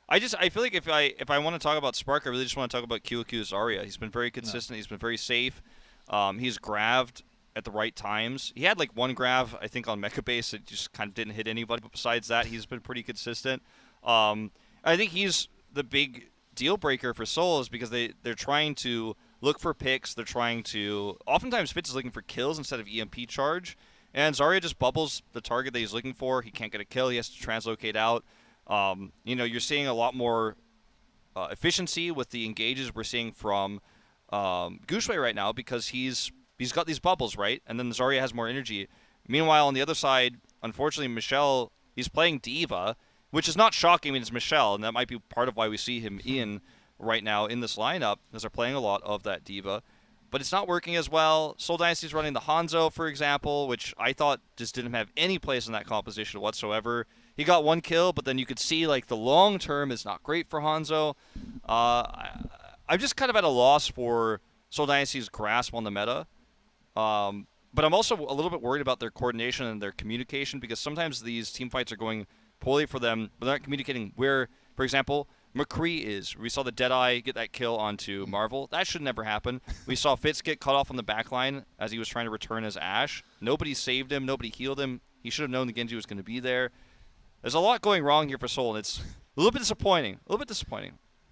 I feel like if I want to talk about Spark, I really just want to talk about QQ Zarya. He's been very consistent. He's been very safe. He's grabbed at the right times. He had like one grab, I think, on Mecha Base that just kind of didn't hit anybody. But besides that, he's been pretty consistent. I think he's the big deal breaker for Seoul is because they're trying to look for picks. They're trying to... Oftentimes, Fitz is looking for kills instead of EMP charge. And Zarya just bubbles the target that he's looking for. He can't get a kill. He has to translocate out. You're seeing a lot more efficiency with the engages we're seeing from Gushue right now because he's got these bubbles, right? And then Zarya has more energy. Meanwhile, on the other side, unfortunately, Michelle, he's playing D.Va, which is not shocking. I mean, it's Michelle, and that might be part of why we see him in right now in this lineup, because they're playing a lot of that D.Va. But it's not working as well. Seoul Dynasty's running the Hangzhou, for example, which I thought just didn't have any place in that composition whatsoever. He got one kill, but then you could see like the long term is not great for Hangzhou. I'm just kind of at a loss for Seoul Dynasty's grasp on the meta. But I'm also a little bit worried about their coordination and their communication because sometimes these team fights are going poorly for them, but they're not communicating where, for example, McCree is. We saw the Deadeye get that kill onto Marvel. That should never happen. We saw Fitz get cut off on the backline as he was trying to return his Ashe. Nobody saved him. Nobody healed him. He should have known the Genji was going to be there. There's a lot going wrong here for Seoul, and it's a little bit disappointing.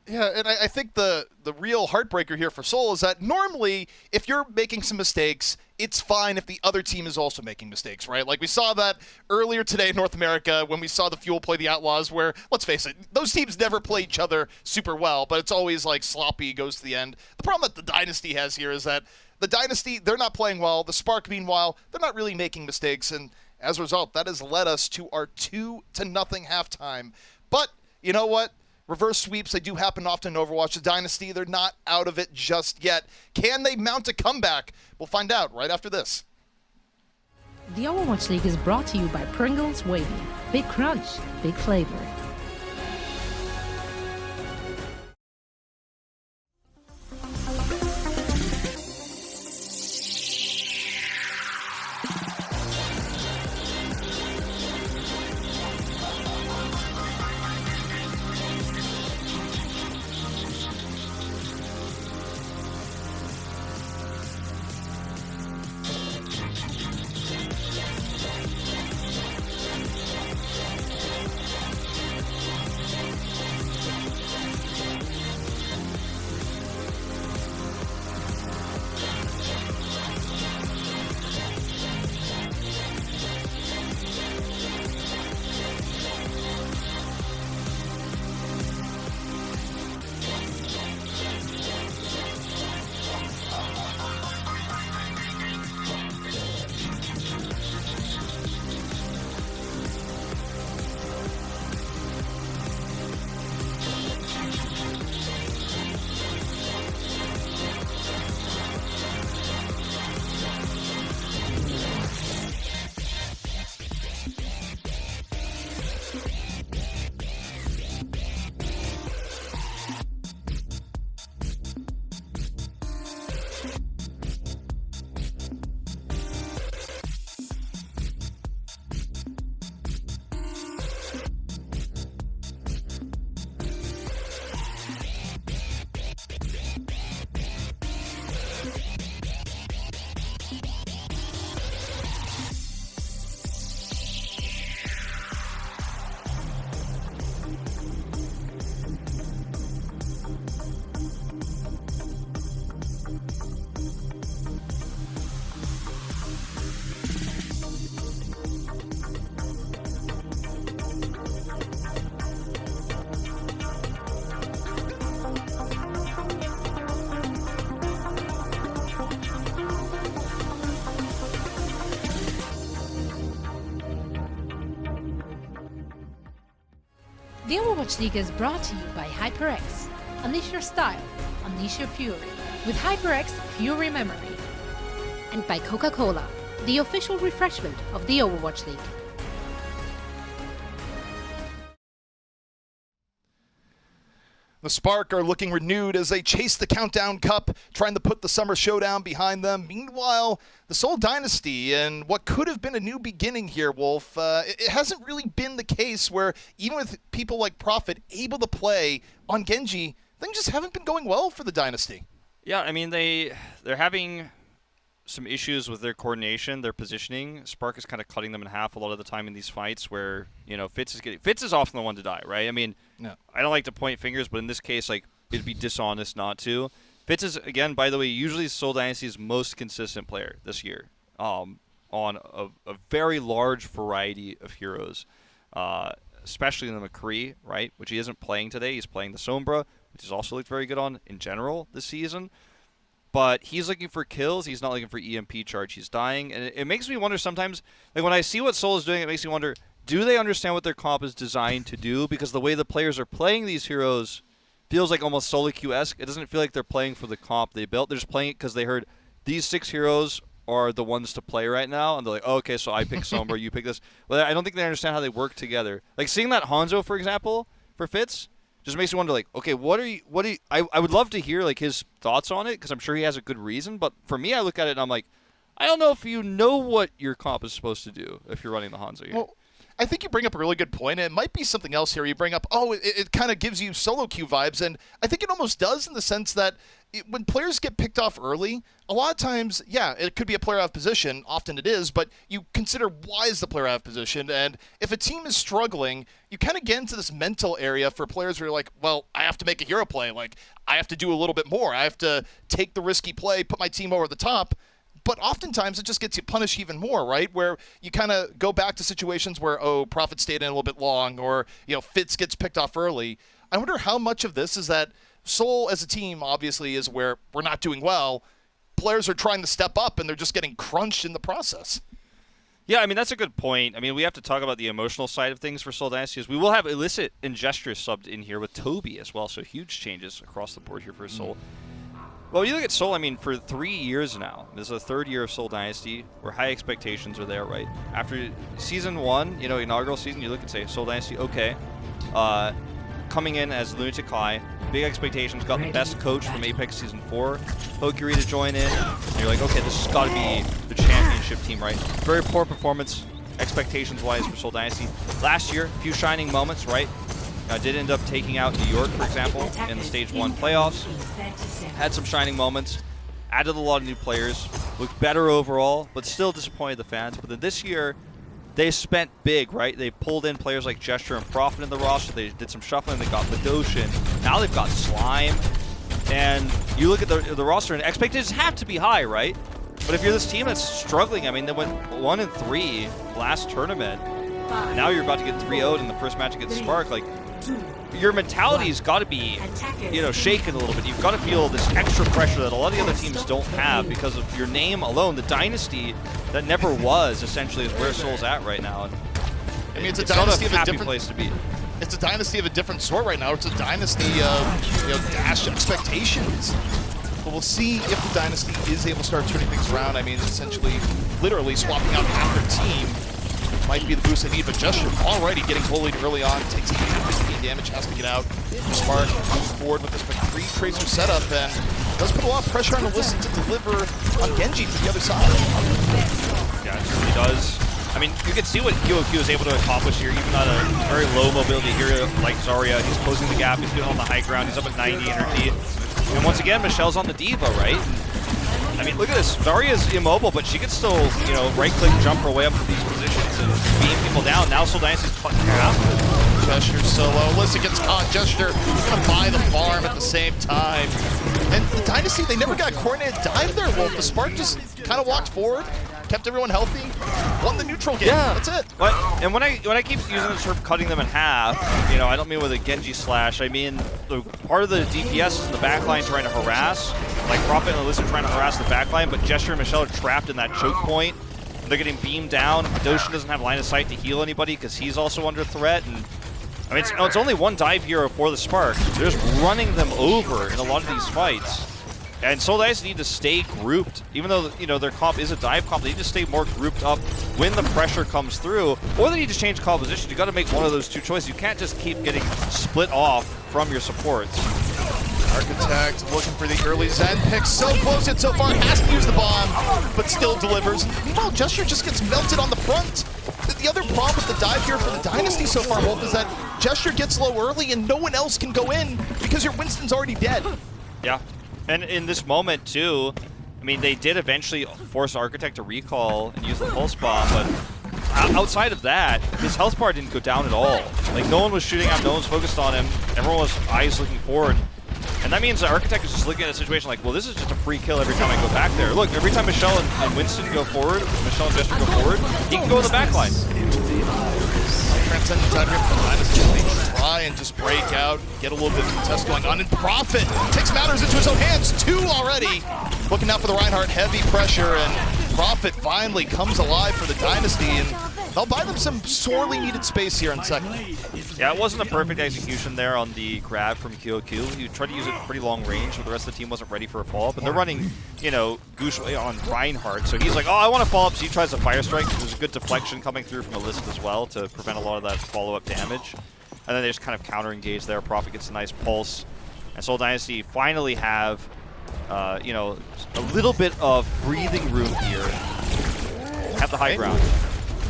Yeah, and I think the real heartbreaker here for Seoul is that normally, if you're making some mistakes, it's fine if the other team is also making mistakes, right? Like we saw that earlier today in North America when we saw the Fuel play the Outlaws, where, let's face it, those teams never play each other super well, but it's always like sloppy, goes to the end. The problem that the Dynasty has here is that the Dynasty, they're not playing well. The Spark, meanwhile, they're not really making mistakes, and as a result, that has led us to our 2-0 halftime. But you know what? Reverse sweeps, they do happen often in Overwatch. The Dynasty, they're not out of it just yet. Can they mount a comeback? We'll find out right after this. The Overwatch League is brought to you by Pringles Wavy. Big crunch, big flavor. The Overwatch League is brought to you by HyperX. Unleash your style, unleash your fury with HyperX Fury Memory. And by Coca-Cola, the official refreshment of the Overwatch League. The Spark are looking renewed as they chase the Countdown Cup, trying to put the Summer Showdown behind them. Meanwhile, the Seoul Dynasty and what could have been a new beginning here, Wolf, it hasn't really been the case where even with people like Prophet able to play on Genji, things just haven't been going well for the Dynasty. Yeah, I mean, they're having some issues with their coordination, their positioning. Spark is kind of cutting them in half a lot of the time in these fights where, you know, Fitz is often the one to die, right? I mean, no. I don't like to point fingers, but in this case, like, it'd be dishonest not to. Fitz is, again, by the way, usually Seoul Dynasty's most consistent player this year on a very large variety of heroes, especially in the McCree, right, which he isn't playing today. He's playing the Sombra, which he's also looked very good on in general this season. But he's looking for kills. He's not looking for EMP charge. He's dying. And it makes me wonder sometimes, like when I see what Seoul is doing, it makes me wonder, do they understand what their comp is designed to do? Because the way the players are playing these heroes feels like almost solo Q-esque. It doesn't feel like they're playing for the comp they built. They're just playing it because they heard these 6 heroes are the ones to play right now. And they're like, oh, okay, so I pick Sombra, you pick this. Well, I don't think they understand how they work together. Like seeing that Hangzhou, for example, for Fitz, just makes me wonder, like, okay, I would love to hear, like, his thoughts on it, because I'm sure he has a good reason, but for me, I look at it and I'm like, I don't know if you know what your comp is supposed to do if you're running the Hangzhou here. Well, I think you bring up a really good point, and it might be something else here. You bring up, it kind of gives you solo queue vibes, and I think it almost does in the sense that when players get picked off early, a lot of times, yeah, it could be a player out of position, often it is, but you consider why is the player out of position, and if a team is struggling, you kind of get into this mental area for players where you're like, well, I have to make a hero play, like, I have to do a little bit more, I have to take the risky play, put my team over the top. But oftentimes it just gets you punished even more, right? Where you kind of go back to situations where, Prophet stayed in a little bit long, or, Fitz gets picked off early. I wonder how much of this is that Seoul as a team obviously is where we're not doing well. Players are trying to step up and they're just getting crunched in the process. Yeah, I mean, that's a good point. I mean, we have to talk about the emotional side of things for Seoul Dynasty. We will have Illicit and Gesture subbed in here with Toby as well, so huge changes across the board here for Seoul. Well, you look at Seoul, I mean, for 3 years now, this is the 3rd year of Seoul Dynasty, where high expectations are there, right? After Season 1, inaugural season, you look and say, Seoul Dynasty, okay. Coming in as Lunatic High, big expectations, got the best coach from Apex Season 4, Pokiri to join in, and you're like, okay, this has got to be the championship team, right? Very poor performance, expectations-wise, for Seoul Dynasty. Last year, a few shining moments, right? Did end up taking out New York, for example, in the Stage 1 playoffs. Had some shining moments, added a lot of new players, looked better overall, but still disappointed the fans. But then this year, they spent big, right? They pulled in players like Gesture and Prophet in the roster. They did some shuffling. They got Badoshin. Now they've got Slime. And you look at the roster, and expectations have to be high, right? But if you're this team that's struggling, I mean, they went 1-3 last tournament. And now you're about to get 3-0'd in the first match against Spark. Like, your mentality's got to be, shaken a little bit. You've got to feel this extra pressure that a lot of the other teams don't have because of your name alone. The dynasty that never was, essentially, is where Seoul's at right now. I mean, it's a dynasty not of a a happy different place to be. It's a dynasty of a different sort right now. It's a dynasty of dash expectations. But we'll see if the dynasty is able to start turning things around. I mean, essentially, literally swapping out half their team might be the boost they need, but Gesture already getting bullied early on, takes 15 damage, has to get out. Spark moves forward with this McCree Tracer setup, and does put a lot of pressure on Alyssa to deliver on Genji for the other side. Yeah, it certainly does. I mean, you can see what QOQ is able to accomplish here, even on a very low mobility hero like Zarya. He's closing the gap, he's doing on the high ground, he's up at 90 energy. And once again, Michelle's on the Diva, right? I mean, look at this. Zarya's immobile, but she can still, right-click jump her way up to these positions and beam people down. Now Seoul Dynasty's cutting half. Gesture solo. Alyssa gets caught. Gesture gonna buy the farm at the same time. And the Dynasty, they never got a coordinated dive there, Wolf. The Spark just kind of walked forward, kept everyone healthy, won the neutral game. Yeah. That's it. But, and when I keep using the term cutting them in half, I don't mean with a Genji slash. I mean, part of the DPS is the backline trying to harass, like Prophet and Alyssa trying to harass the backline, but Gesture and Michelle are trapped in that choke point. They're getting beamed down. Doshin doesn't have line of sight to heal anybody because he's also under threat. And I mean, it's only one dive hero for the Spark. They're just running them over in a lot of these fights. And Seoul Dynasty need to stay grouped. Even though, you know, their comp is a dive comp, they need to stay more grouped up when the pressure comes through. Or they need to change composition. You got to make one of those two choices. You can't just keep getting split off from your supports. Architect looking for the early Zen pick. So close yet so far. Has to use the bomb, but still delivers. Meanwhile, Gesture just gets melted on the front. The other problem with the dive here for the Dynasty so far, Wolf, is that Gesture gets low early and no one else can go in because your Winston's already dead. Yeah. And in this moment, too, I mean, they did eventually force Architect to recall and use the pulse bomb, but outside of that, his health bar didn't go down at all. Like, no one was shooting out, no one was focused on him, everyone was eyes looking forward. And that means the Architect is just looking at a situation like, well, this is just a free kill every time I go back there. Look, every time Michelle and Winston go forward, Michelle and Gesture go forward, he can go in the back line. Transcendent time here for the Dynasty. They try and just break out, get a little bit of contest going on, and Prophet takes matters into his own hands. 2 already. Looking out for the Reinhardt, heavy pressure, and Prophet finally comes alive for the Dynasty, and they'll buy them some sorely needed space here in second. Yeah, it wasn't a perfect execution there on the grab from QOQ. He tried to use it at pretty long range, but the rest of the team wasn't ready for a follow-up. And they're running, you know, Gushway on Reinhardt. So he's like, oh, I want to follow up. So he tries a Fire Strike. There's a good deflection coming through from Elicit as well to prevent a lot of that follow-up damage. And then they just kind of counter-engage there. Prophet gets a nice pulse. And Seoul Dynasty finally have, you know, a little bit of breathing room here. Have the high ground.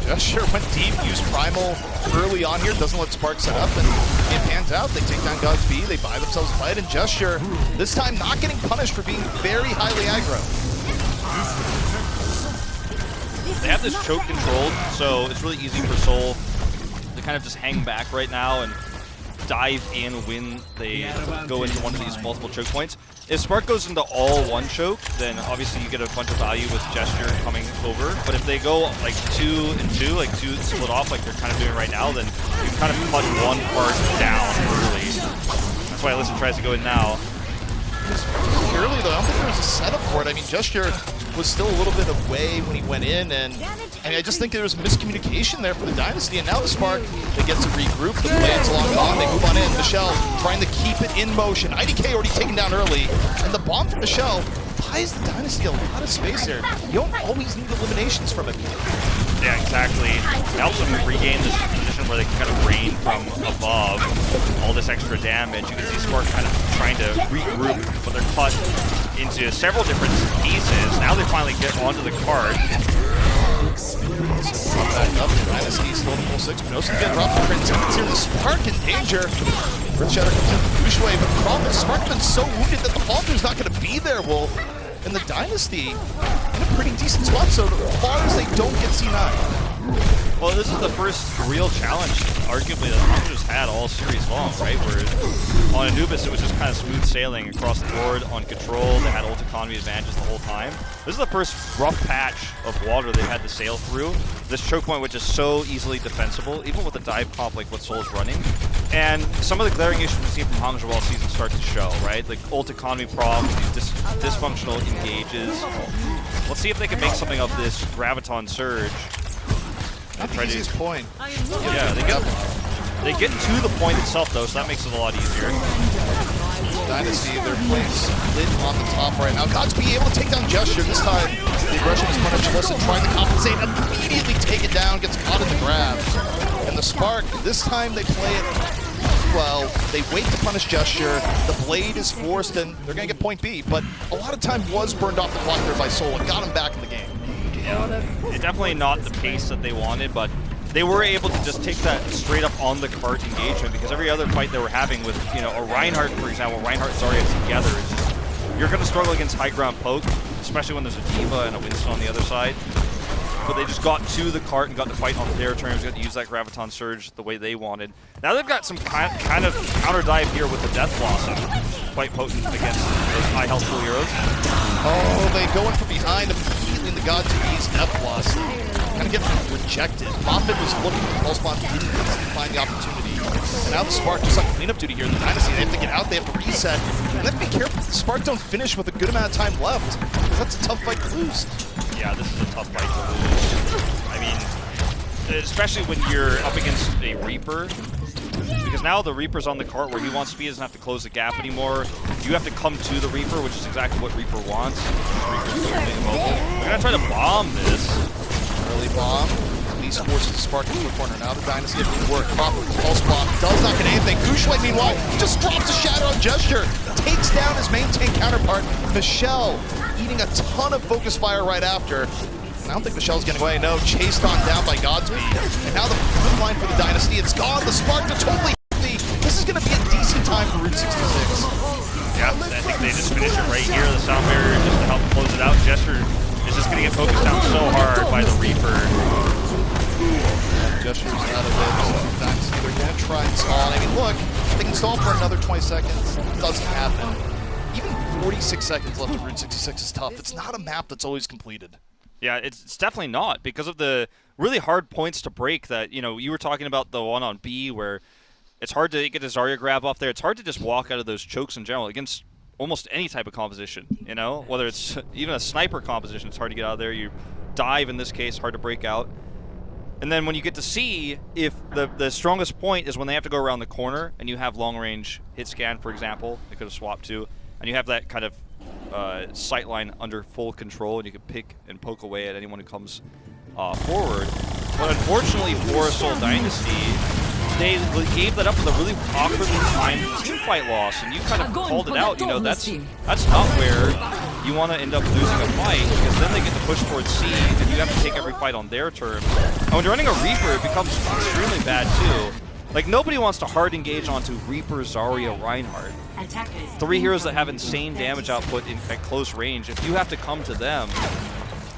Gesture went deep, used Primal early on here, doesn't let Spark set up, and it pans out. They take down God's B, they buy themselves a fight, and Gesture, this time not getting punished for being very highly aggro. They have this choke controlled, so it's really easy for Seoul to kind of just hang back right now and dive in when they go into one of these multiple choke points. If Spark goes into all one choke, then obviously you get a bunch of value with Gesture coming over. But if they go like 2 and 2, like 2 split off like they're kind of doing right now, then you kind of cut one part down early. That's why Alyssa tries to go in now. Early though, I don't think there was a setup for it. I mean, Gesture was still a little bit away when he went in, and I mean, I just think there was miscommunication there for the Dynasty, and now the Spark, they get to regroup, the plans along on, they move on in. Michelle trying to keep it in motion. IDK already taken down early, and the bomb from Michelle buys the Dynasty a lot of space here. You don't always need eliminations from it. Yeah, exactly. It helps them regain this position where they can kind of rain from above all this extra damage. You can see Spark kind of trying to regroup, but they're cut into several different pieces. Now they finally get onto the card. Back up, the Dynasty still in full 6, but no can get dropped the Transcendence here. The Spark in danger. Earth Shatter comes in from Gushway, but the problem is Spark's been so wounded that the Falter's not going to be there, Wolf. And the Dynasty in a pretty decent spot so far as they don't get C9. Well, this is the first real challenge, arguably, that Hunters had all series long, right? Where on Anubis, it was just kind of smooth sailing across the board on Control. They had ult economy advantages the whole time. This is the first rough patch of water they had to sail through. This choke point, which is so easily defensible, even with a dive comp like what Seoul's running. And some of the glaring issues we've seen from Hangzhou all season start to show, right? Like ult economy problems, these dysfunctional engages. Let's see if they can make something of this Graviton Surge. Not the easiest point. Yeah, they get to the point itself though, so that makes it a lot easier. Dynasty, their playing split on the top right now. God's be able to take down Gesture. This time, the aggression is punished. Alyssa trying to compensate, immediately take it down, gets caught in the grab. And the Spark, this time they play it well. They wait to punish Gesture. The blade is forced, and they're going to get point B. But a lot of time was burned off the clock there by Seoul and got him back in the game. Yeah, it's definitely not the pace that they wanted, but they were able to just take that straight up on the cart engagement, because every other fight they were having with, you know, a Reinhardt, for example, Reinhardt and Zarya together, it's just, you're going to struggle against high ground poke, especially when there's a Diva and a Winston on the other side. But they just got to the cart and got to fight on their terms, got to use that Graviton Surge the way they wanted. Now they've got some kind of counter dive here with the Death Blossom, quite potent against those high health pool heroes. Oh, they go in from behind immediately in the God's Beast Death Blossom. Kind of get rejected. Prophet was looking for the pulse bomb, didn't find the opportunity. And now the Spark just like cleanup duty here in the Dynasty. They have to get out, they have to reset. And they have to be careful that the Spark don't finish with a good amount of time left, because that's a tough fight to lose. Yeah, this is a tough fight to lose. I mean, especially when you're up against a Reaper Because now the Reaper's on the cart where he wants to be, doesn't have to close the gap anymore. You have to come to the Reaper, which is exactly what Reaper wants. Reaper's immobile. We're going to try to bomb this. Early bomb. Least forces the Spark into the corner. Now the Dynasty have to work. Proper pulse bomb. Does not get anything. Guangzhou, meanwhile, just drops a shadow on Gesture. Takes down his main tank counterpart. Michelle eating a ton of focus fire right after. I don't think Michelle's getting away. No, chased on down by Godspeed. And now the good line for the Dynasty. It's gone. The Spark are totally healthy. This is going to be a decent time for Route 66. Yeah, I think they just finish it right here. The sound barrier just to help close it out. Gesture is just going to get focused down so hard by the Reaper. Gesture's out of it. So Dynasty, they're going to try and stall. I mean, look, they can stall for another 20 seconds. It doesn't happen. Even 46 seconds left of Route 66 is tough. It's not a map that's always completed. Yeah, it's definitely not because of the really hard points to break that, you know, you were talking about the one on B where it's hard to get a Zarya grab off there. It's hard to just walk out of those chokes in general against almost any type of composition, you know? Whether it's even a sniper composition, it's hard to get out of there. You dive, in this case, hard to break out. And then when you get to see if the strongest point is when they have to go around the corner and you have long-range hit scan, for example, they could have swapped to, and you have that kind of sightline under full control, and you can pick and poke away at anyone who comes forward. But unfortunately for Seoul Dynasty, they gave that up with a really awkwardly timed team fight loss, and you kind of called it out. You know, that's not where you want to end up losing a fight, because then they get to push towards C, and you have to take every fight on their terms. And when you're running a Reaper, it becomes extremely bad too. Like, nobody wants to hard engage onto Reaper, Zarya, Reinhardt. 3 heroes that have insane damage output at close range. If you have to come to them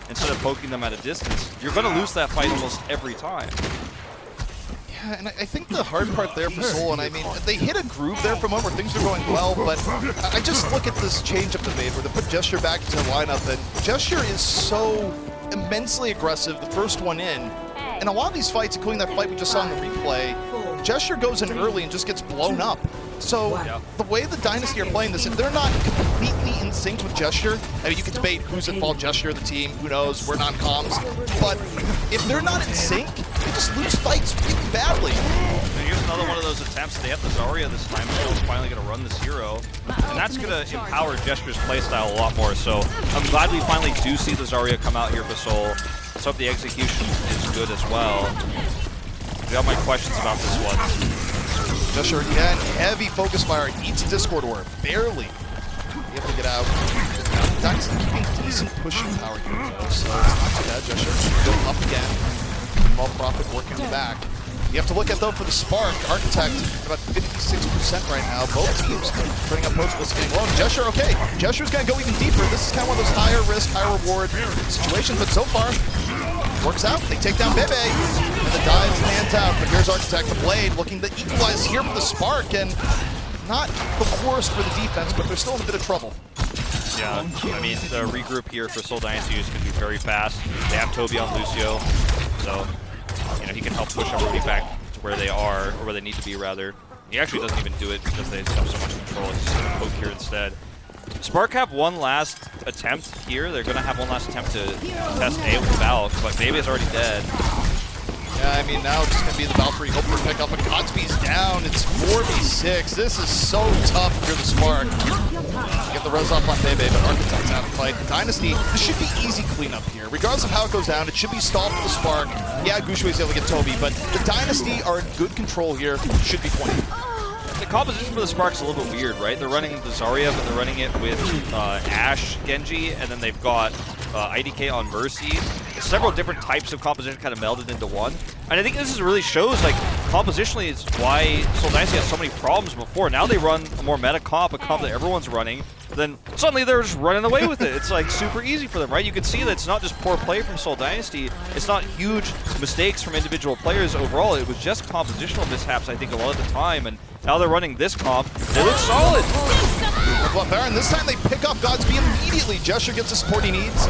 instead of poking them at a distance, you're going to lose that fight almost every time. Yeah, and I think the hard part there for Seoul, and I mean, they hit a groove there for a moment where things are going well, but I just look at this change-up they made where they put Gesture back into the lineup, and Gesture is so immensely aggressive, the first one in. And a lot of these fights, including that fight we just saw in the replay, Gesture goes in early and just gets blown up. So the way the Dynasty are playing this, if they're not completely in sync with Gesture, I mean, you can debate who's at fault, Gesture, the team, who knows, we're not comms, but if they're not in sync, they just lose fights really badly. And here's another one of those attempts. They have the Zarya this time. Michelle's finally going to run this hero, and that's going to empower Gesture's playstyle a lot more. So I'm glad we finally do see the Zarya come out here for Seoul. Let's hope the execution is good as well. I got my questions about this one. Gesture again, heavy focus fire, eats Discord Orb, barely able to get out. Dynasty keeping decent pushing power here though, so it's not too bad. Gesture going up again. Meanwhile, Prophet working on the back. You have to look at though for the Spark, Architect about 56% right now. Both teams putting up post getting low. Gesture, okay. Gesture's gonna go even deeper. This is kind of one of those higher risk, high reward situations, but so far, works out. They take down Bebe, and the dive stands out. But here's Architect, the Blade, looking to equalize here for the Spark, and not the worst for the defense, but they're still in a bit of trouble. Yeah, I mean, the regroup here for Seoul Dynasty is going to be very fast. They have Toby on Lucio, so you know he can help push everybody back to where they are, or where they need to be, rather. He actually doesn't even do it because they have so much control. He's just going to poke here instead. Spark have one last attempt here. They're going to have one last attempt to test A with Valk, but maybe it's already dead. Yeah, I mean, now it's just going to be the Valkyrie. Hope for pick up, but Godspeed's down. It's 4v6. This is so tough if you're the Spark. Get the res off on Bebe, but Architect's out of play. Dynasty, this should be easy cleanup here. Regardless of how it goes down, it should be stalled for the Spark. Yeah, Guangzhou's able to get Toby, but the Dynasty are in good control here. Should be pointing. The composition for the Spark's a little bit weird, right? They're running the Zarya, but they're running it with Ashe, Genji, and then they've got IDK on Mercy. Several different types of composition kind of melded into one. And I think this really shows, like, compositionally is why Seoul Dynasty has so many problems before. Now they run a more meta comp, a comp that everyone's running, then suddenly they're just running away with it. It's like super easy for them, right? You can see that it's not just poor play from Seoul Dynasty. It's not huge mistakes from individual players overall. It was just compositional mishaps, I think, a lot of the time. And now they're running this comp. They look solid. Baron, this time they pick off Godspeed immediately. Gesture gets the support he needs.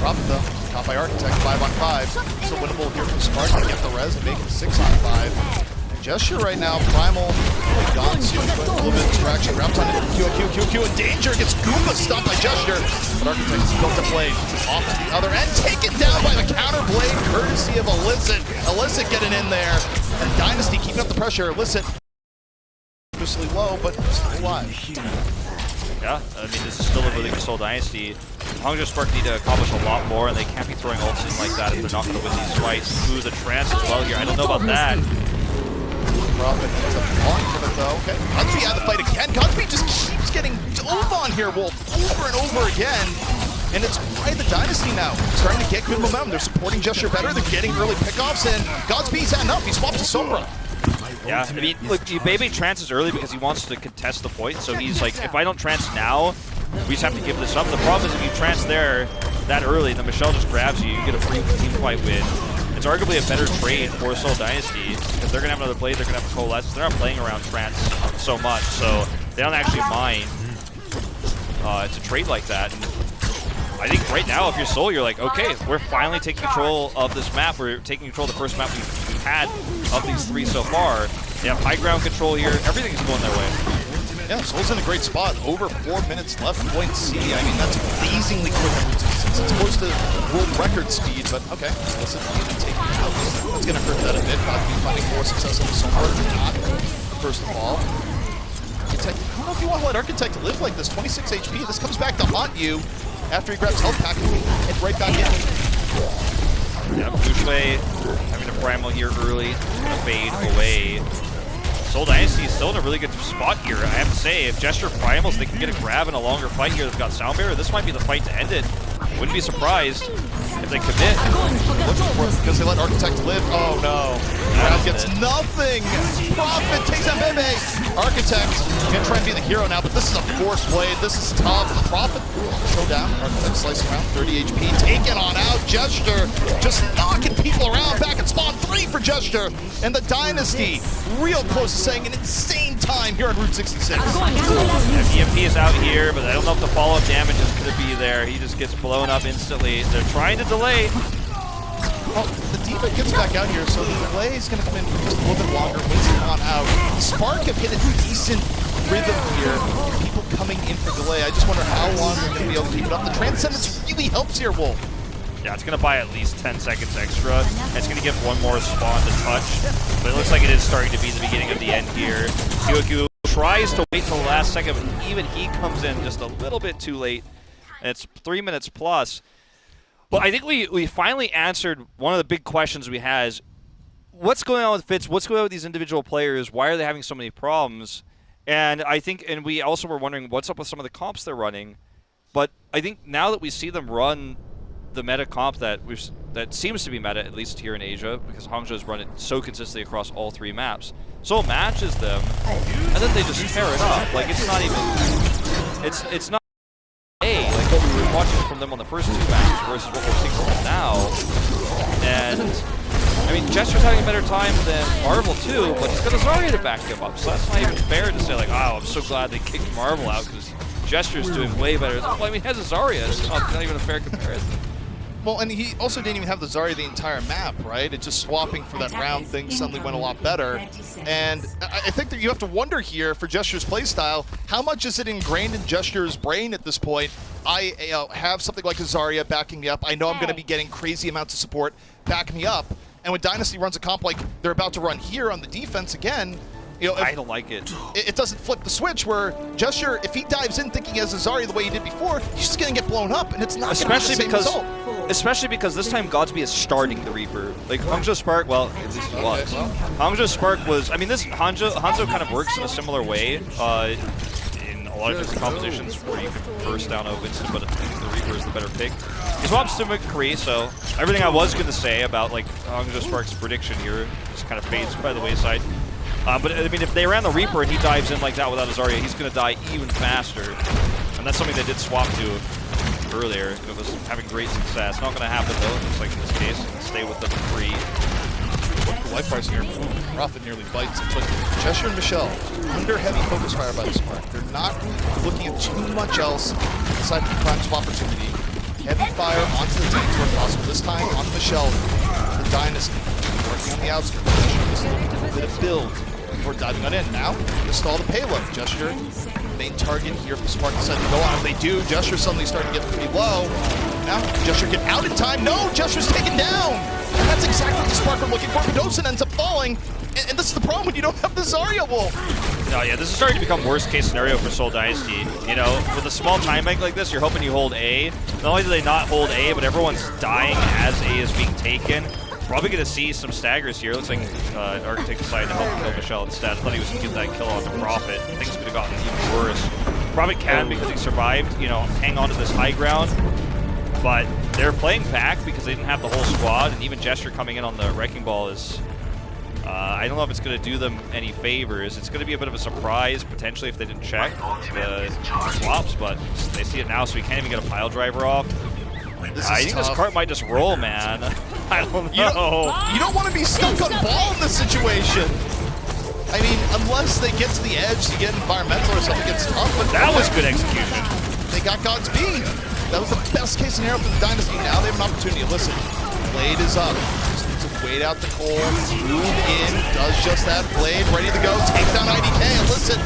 Prophet though, caught by Architect, 5-on-5. So winnable here from Spark to get the res and make it 6-on-5. And Gesture right now, Primal, really gone soon, but a little bit of distraction. Wrapped on Q, and Danger gets Goomba stopped by Gesture. But Architect built a blade off at the other end, taken down by the counter blade, courtesy of Illicit. Illicit getting in there. And Dynasty keeping up the pressure. Illicit dangerously low, but still alive. Yeah, I mean, this is still a really good Seoul Dynasty. Hangzhou Spark need to accomplish a lot more, and they can't be throwing ults in like that if they're not going to win these fights. Ooh, the trance as well here. I don't know about that. Profit ends up falling from it though. Okay, Gunsby out of the fight again. Gunsby just keeps getting dove on here, Wolf, over and over again. And it's why the Dynasty now starting to get good momentum. They're supporting Gesture better. They're getting early pickoffs, and Godspeed's had enough. He swaps to Sombra. Yeah, I mean, look, Bebe trances early because he wants to contest the point. So he's like, if I don't trance now, we just have to give this up. The problem is if you trance there that early, then Michelle just grabs you. You get a free team fight win. It's arguably a better trade for Seoul Dynasty because they're going to have another blade, they're going to have a coalesce. They're not playing around trance so much, so they don't actually mind to trade like that. And I think right now, if you're Seoul, you're like, okay, we're finally taking control of this map. We're taking control of the first map we've had of these three so far. They have high ground control here. Everything's going their way. Yeah, Seoul's in a great spot. Over 4 minutes left. Point C. I mean, that's blazingly quick. It's close to world record speed, but okay. Listen, even taking it out. That's going to hurt that a bit. Not be finding more success on the Sombra. Not, first of all. Architect, I don't know if you want to let Architect live like this. 26 HP. This comes back to haunt you after he grabs health pack and head right back in. Yeah, Boucher having a primal here early. Gonna fade away. Seoul Dynasty is still in a really good spot here. I have to say, if Gesture primals, they can get a grab in a longer fight here. They've got Sound Barrier. This might be the fight to end it. Wouldn't be surprised if they commit. Looking for it because they let Architect live. Oh no. Grab gets nothing. Profit takes out Bebe. Architect gonna try and be the hero now, but this is a force blade. This is tough. Profit still down. Architect slicing around. 30 HP. Taken on out. Gesture just knocking people around. Back at spawn 3 for Gesture. And the Dynasty real close to saying an insane time here on Route 66. EMP is out here, but I don't know if the follow-up damage is going to be there. He just gets blown up instantly. They're trying to delay. Well, the D.Va gets back out here, so the delay is going to come in for just a little bit longer. Wins it on out. Spark have hit a decent rhythm here. People coming in for delay. I just wonder how long they're going to be able to keep it up. The Transcendence really helps here, Wolf. Yeah, it's going to buy at least 10 seconds extra. And it's going to give one more spawn to touch. But it looks like it is starting to be the beginning of the end here. QQ tries to wait till the last second, but even he comes in just a little bit too late. And it's 3 minutes plus. Well, I think we finally answered one of the big questions we had is, what's going on with Fitz? What's going on with these individual players? Why are they having so many problems? And I think, and we also were wondering what's up with some of the comps they're running. But I think now that we see them run the meta comp that seems to be meta, at least here in Asia, because Hangzhou's run it so consistently across all 3 maps. Seoul matches them, and then they just tear it up. Like, it's not even, it's not like what we were watching from them on the first 2 matches versus what we're seeing from them now. And I mean, Gesture's having a better time than Marvel too, but he's got a Zarya to back him up, so that's not even fair to say like, oh, I'm so glad they kicked Marvel out because Gesture's doing way better. Well, I mean, he has a Zarya. It's not even a fair comparison. Well, and he also didn't even have the Zarya the entire map, right? It just swapping for that round thing suddenly went a lot better. And I think that you have to wonder here for Gesture's playstyle, how much is it ingrained in Gesture's brain at this point? I have something like a Zarya backing me up. I know I'm going to be getting crazy amounts of support backing me up. And when Dynasty runs a comp like they're about to run here on the defense again, you know, I don't like it. It doesn't flip the switch where Gesture, if he dives in thinking he has a Zarya the way he did before, he's just going to get blown up, and it's not going to be the same result. Especially because this time Godsby is starting the Reaper. Like Hangzhou Spark, well, at least he was. Hangzhou Spark was, I mean, this Hangzhou kind of works in a similar way in a lot of different compositions where you can burst down a Winston, but I think the Reaper is the better pick. He swaps to McCree, so everything I was going to say about like Hangzhou Spark's prediction here just kind of fades by the wayside. But I mean, if they ran the Reaper and he dives in like that without a Zarya, he's going to die even faster. And that's something they did swap to earlier. It was having great success. Not going to happen though, just like in this case. Stay with the free. Qualifiers here. Profit nearly bites it. But Gesture and Michelle, under heavy focus fire by the Spark. They're not looking at too much else aside from the prime swap opportunity. Heavy fire onto the tanks where possible. This time on Michelle, the Dynasty. Working on the outskirts. Just a little bit of build before diving on in. Now, to stall the payload. Gesture, main target here for Spark decided to go on. If they do, Gesture suddenly starting to get pretty low. Now, Gesture get out in time. No, Gesture's taken down. And that's exactly what the Spark were looking for. Medosin ends up falling. And this is the problem when you don't have the Zarya Wolf. Oh yeah, this is starting to become worst case scenario for Seoul Dynasty. You know, with a small time bank like this, you're hoping you hold A. Not only do they not hold A, but everyone's dying as A is being taken. Probably going to see some staggers here. Looks like Architect decided to help kill Michelle instead. I thought he was going to get that kill on the Prophet. Things could have gotten even worse. Prophet can, because he survived, you know, hang on to this high ground. But they're playing back because they didn't have the whole squad, and even Gesture coming in on the Wrecking Ball is... I don't know if it's going to do them any favors. It's going to be a bit of a surprise, potentially, if they didn't check the swaps, but they see it now, so we can't even get a pile driver off. I think this cart might just roll, man. I don't know. You don't want to be stuck on ball in this situation. I mean, unless they get to the edge to get environmental or something gets tough, but that was good execution. They got God's beat. That was the best case scenario for the Dynasty. Now they have an opportunity. Listen, Blade is up. Just needs to wait out the cold, move in, does just that. Blade ready to go, take down IDK, and listen,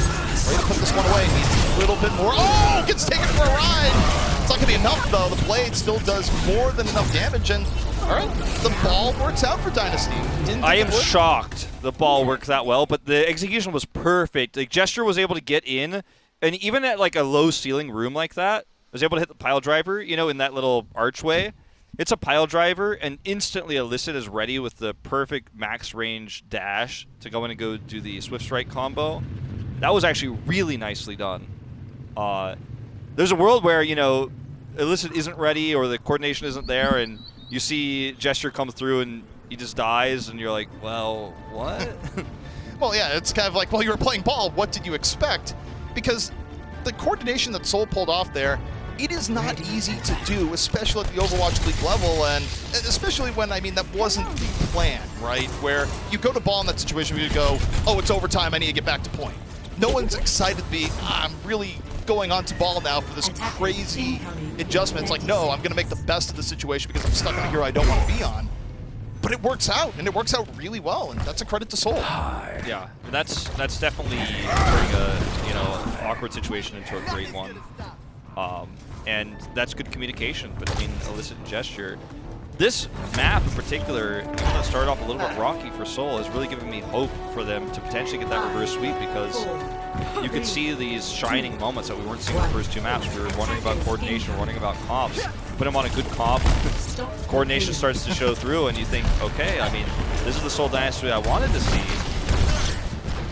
ready to put this one away. Needs a little bit more. Oh, gets taken for a ride. It's not going to be enough, though. The Blade still does more than enough damage, and all right, the ball works out for Dynasty. I am shocked the ball worked that well, but the execution was perfect. Like, Gesture was able to get in, and even at like a low ceiling room like that, was able to hit the pile driver, you know, in that little archway. It's a pile driver, and instantly Illicit is ready with the perfect max range dash to go in and go do the Swift Strike combo. That was actually really nicely done. There's a world where, you know, Illicit isn't ready or the coordination isn't there, and you see Gesture come through and he just dies, and you're like, well, what? Well, yeah, it's kind of like, well, you were playing ball. What did you expect? Because the coordination that Seoul pulled off there, it is not easy to do, especially at the Overwatch League level, and especially when, I mean, that wasn't the plan, right? Where you go to ball in that situation where you go, oh, it's overtime, I need to get back to point. No one's excited to be, I'm really going on to ball now for this crazy adjustment. It's like, no, I'm going to make the best of the situation because I'm stuck on a hero I don't want to be on. But it works out, and it works out really well, and that's a credit to Seoul. Yeah, that's definitely turning a, you know, awkward situation into a great one. And that's good communication between Illicit and Gesture. This map in particular, even though it started off a little bit rocky for Seoul, is really giving me hope for them to potentially get that reverse sweep, because you could see these shining moments that we weren't seeing in the first two maps. We were wondering about coordination, we were wondering about comps. Put them on a good comp, coordination starts to show through, and you think, okay, I mean, this is the Seoul Dynasty I wanted to see.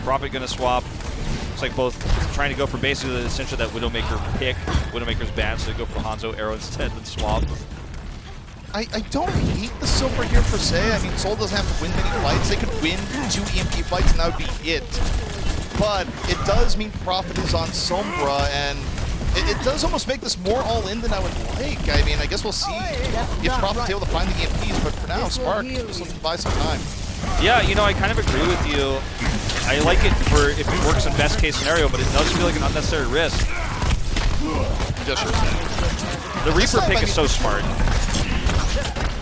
Prophet gonna swap. It's like both trying to go for basically essentially that Widowmaker pick. Widowmaker's banned, so they go for the Hangzhou arrow instead and swap. I don't hate the silver here per se. I mean, Seoul doesn't have to win many fights. They could win 2 EMP fights and that would be it. But it does mean Prophet is on Sombra, and it does almost make this more all-in than I would like. I mean, I guess we'll see if Prophet's able to find the EMPs, but for now, Spark just looking to buy some time. Yeah, you know, I kind of agree with you. I like it for if it works in best case scenario, but it does feel like an unnecessary risk. The Reaper pick is so smart.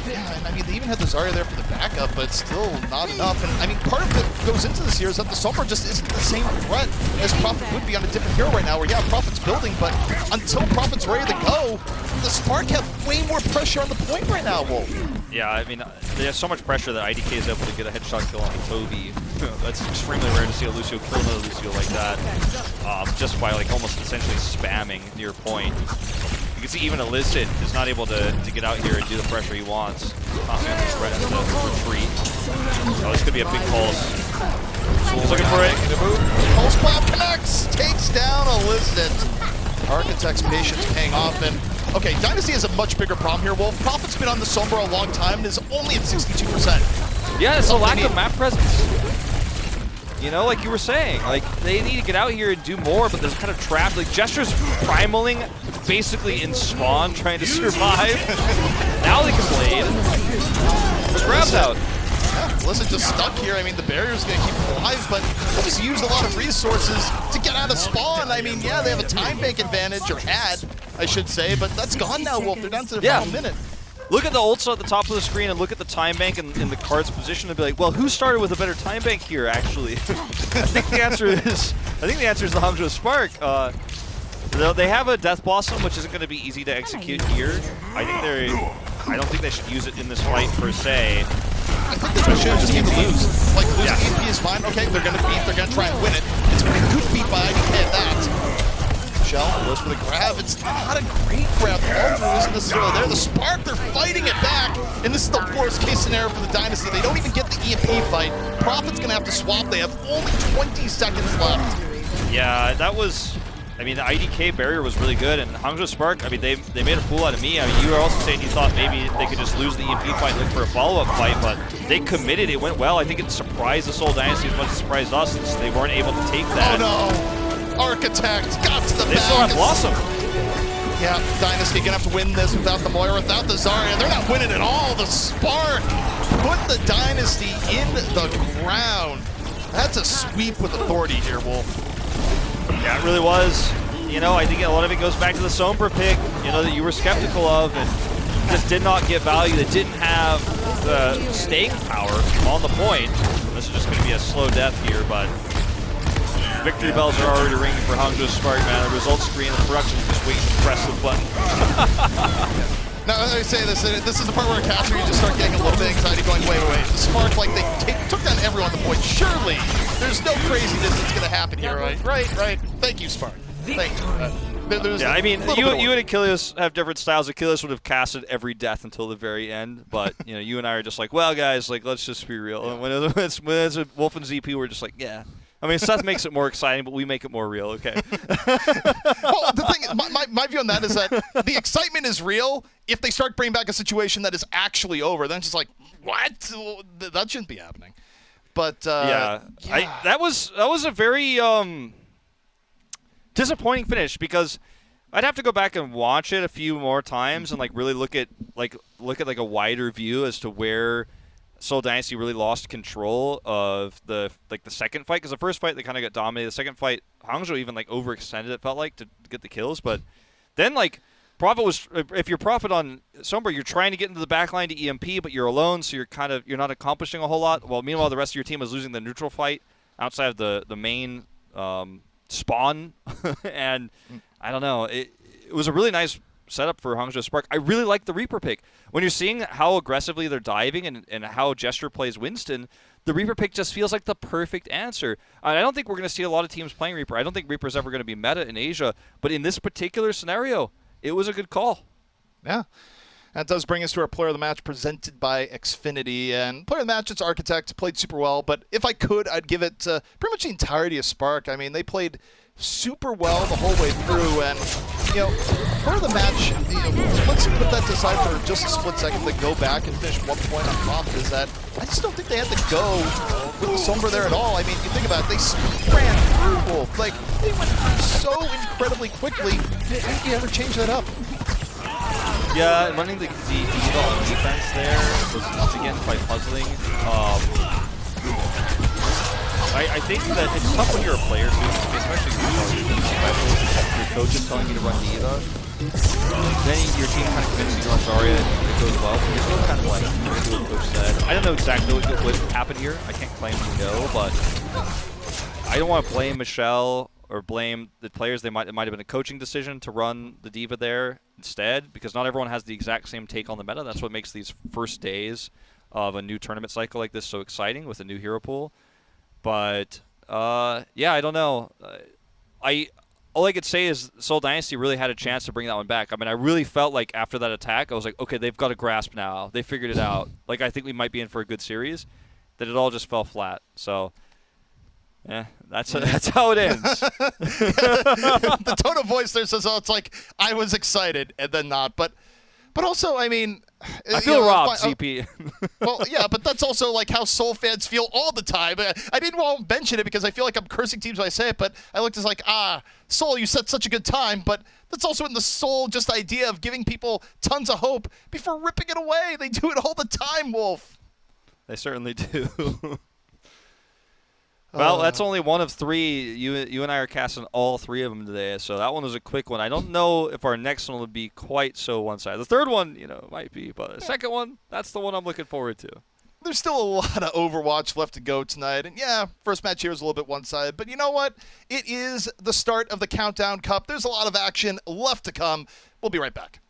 Yeah, and I mean, they even had the Zarya there for the backup, but still not enough. And I mean, part of it goes into this here is that the Sombra just isn't the same threat as Prophet would be on a different hero right now, where, yeah, Prophet's building, but until Prophet's ready to go, the Spark have way more pressure on the point right now, Wolf. Yeah, I mean, there's so much pressure that IDK is able to get a headshot kill on the Toby. That's extremely rare to see a Lucio kill another Lucio like that, just by like almost essentially spamming near point. You can see even Illicit is not able to get out here and do the pressure he wants. Constantly has to retreat. Oh, this could be a big pulse. He's looking for it. Pulse Pop connects, takes down Illicit. Architect's patience paying off, and okay, Dynasty has a much bigger problem here, Wolf. Prophet's been on the Sombra a long time and is only at 62%. Yeah, it's a lack of map presence. You know, like you were saying, like they need to get out here and do more, but they're kind of trapped. Like Gesture's primaling basically in spawn, trying to survive. Now they can blade. The grab's out. Yeah, Illicit just stuck here. I mean, the barrier's going to keep him alive, but they'll just use a lot of resources to get out of spawn. I mean, yeah, they have a time bank advantage, or had, I should say, but that's gone now, Wolf. They're down to their final minute. Look at the ults at the top of the screen and look at the time bank in the card's position and be like, well, who started with a better time bank here, actually? I think the answer is the Hangzhou Spark. They have a Death Blossom, which isn't going to be easy to execute here. I don't think they should use it in this fight per se. I think this should just need to lose. Like, losing EP is fine. Okay, they're going to beat. They're going to try and win it. It's a good beat by IDK at that. Michelle goes for the grab. It's not a great grab. The ball isn't necessarily there. The Spark, they're fighting it back. And this is the worst case scenario for the Dynasty. They don't even get the EMP fight. Profit's going to have to swap. They have only 20 seconds left. Yeah, that was... I mean, the IDK barrier was really good, and Hangzhou Spark, I mean, they made a fool out of me. I mean, you were also saying you thought maybe they could just lose the EMP fight and look for a follow-up fight, but they committed. It went well. I think it surprised the Seoul Dynasty as much as it surprised us. They weren't able to take that. Oh, no. Architect got to the They back. still have Blossom. Yeah, Dynasty going to have to win this without the Moira, without the Zarya. They're not winning at all. The Spark put the Dynasty in the ground. That's a sweep with authority here, Wolf. Yeah, it really was. You know, I think a lot of it goes back to the Sombra pick, you know, that you were skeptical of and just did not get value. That didn't have the staying power on the point. This is just going to be a slow death here, but victory bells are already ringing for Hangzhou Spark, man. The results screen, the production is just waiting to press the button. Now, as I say this is the part where a caster, you just start getting a little bit of anxiety going, wait. The Spark, like, they took down everyone on the point. Surely, there's no craziness that's going to happen here, right? Right. Thank you, Spark. Thank you. Yeah, I mean, you and Achilles have different styles. Achilles would have casted every death until the very end, but, you know, you and I are just like, well, guys, like, let's just be real. And when it's a Wolf and ZP, we're just like, yeah. I mean, Seth makes it more exciting, but we make it more real, okay? Well, the thing, my view on that is that the excitement is real if they start bringing back a situation that is actually over. Then it's just like, what? That shouldn't be happening. But that was a very disappointing finish because I'd have to go back and watch it a few more times and like really look at like a wider view as to where Seoul Dynasty really lost control of the second fight, because the first fight they kind of got dominated. The second fight, Hangzhou even like overextended, it felt like, to get the kills. But then like Profit was, if you're Profit on Sombra, you're trying to get into the back line to EMP, but you're alone, so you're not accomplishing a whole lot. Well, meanwhile the rest of your team is losing the neutral fight outside of the main spawn, and I don't know. It was a really nice setup for Hangzhou Spark. I really like the Reaper pick. When you're seeing how aggressively they're diving and how Gesture plays Winston, the Reaper pick just feels like the perfect answer. I don't think we're going to see a lot of teams playing Reaper. I don't think Reaper's ever going to be meta in Asia, but in this particular scenario, it was a good call. Yeah. That does bring us to our Player of the Match presented by Xfinity. And Player of the Match, it's Architect, played super well. But if I could, I'd give it to pretty much the entirety of Spark. I mean, they played super well the whole way through. And, you know, Player of the Match, you know, let's put that to side for just a split second to go back and finish 1 point on top, is that I just don't think they had to go with the Sombra there at all. I mean, you think about it, they ran through Wolf. Like, they went through so incredibly quickly. How did you ever change that up? Yeah, running the D.Va on defense there was again quite puzzling. I think that it's tough when you're a player too, especially if your coach is telling you to run D.Va. Then your team kind of convinces you to run Zarya and it goes well, but you're still kind of like, do what coach said. I don't know exactly what happened here. I can't claim to know, but I don't want to blame Michelle or blame the players. It might have been a coaching decision to run the D.Va there instead, because not everyone has the exact same take on the meta. That's what makes these first days of a new tournament cycle like this so exciting with a new hero pool. But yeah, I don't know. All I could say is Seoul Dynasty really had a chance to bring that one back. I mean, I really felt like after that attack, I was like, okay, they've got a grasp now. They figured it out. Like, I think we might be in for a good series. That it all just fell flat. So, yeah, that's how it ends. The tone of voice there says, oh, it's like I was excited and then not. But also, I mean, I feel robbed, CP. Well, yeah, but that's also like how Seoul fans feel all the time. I didn't want to mention it because I feel like I'm cursing teams when I say it, but I looked as like, Seoul, you set such a good time, but that's also in the Seoul just idea of giving people tons of hope before ripping it away. They do it all the time, Wolf. They certainly do. Well, that's only one of three. You and I are casting all three of them today, so that one was a quick one. I don't know if our next one will be quite so one-sided. The third one, you know, might be, but the second one, that's the one I'm looking forward to. There's still a lot of Overwatch left to go tonight, and yeah, first match here is a little bit one-sided, but you know what? It is the start of the Countdown Cup. There's a lot of action left to come. We'll be right back.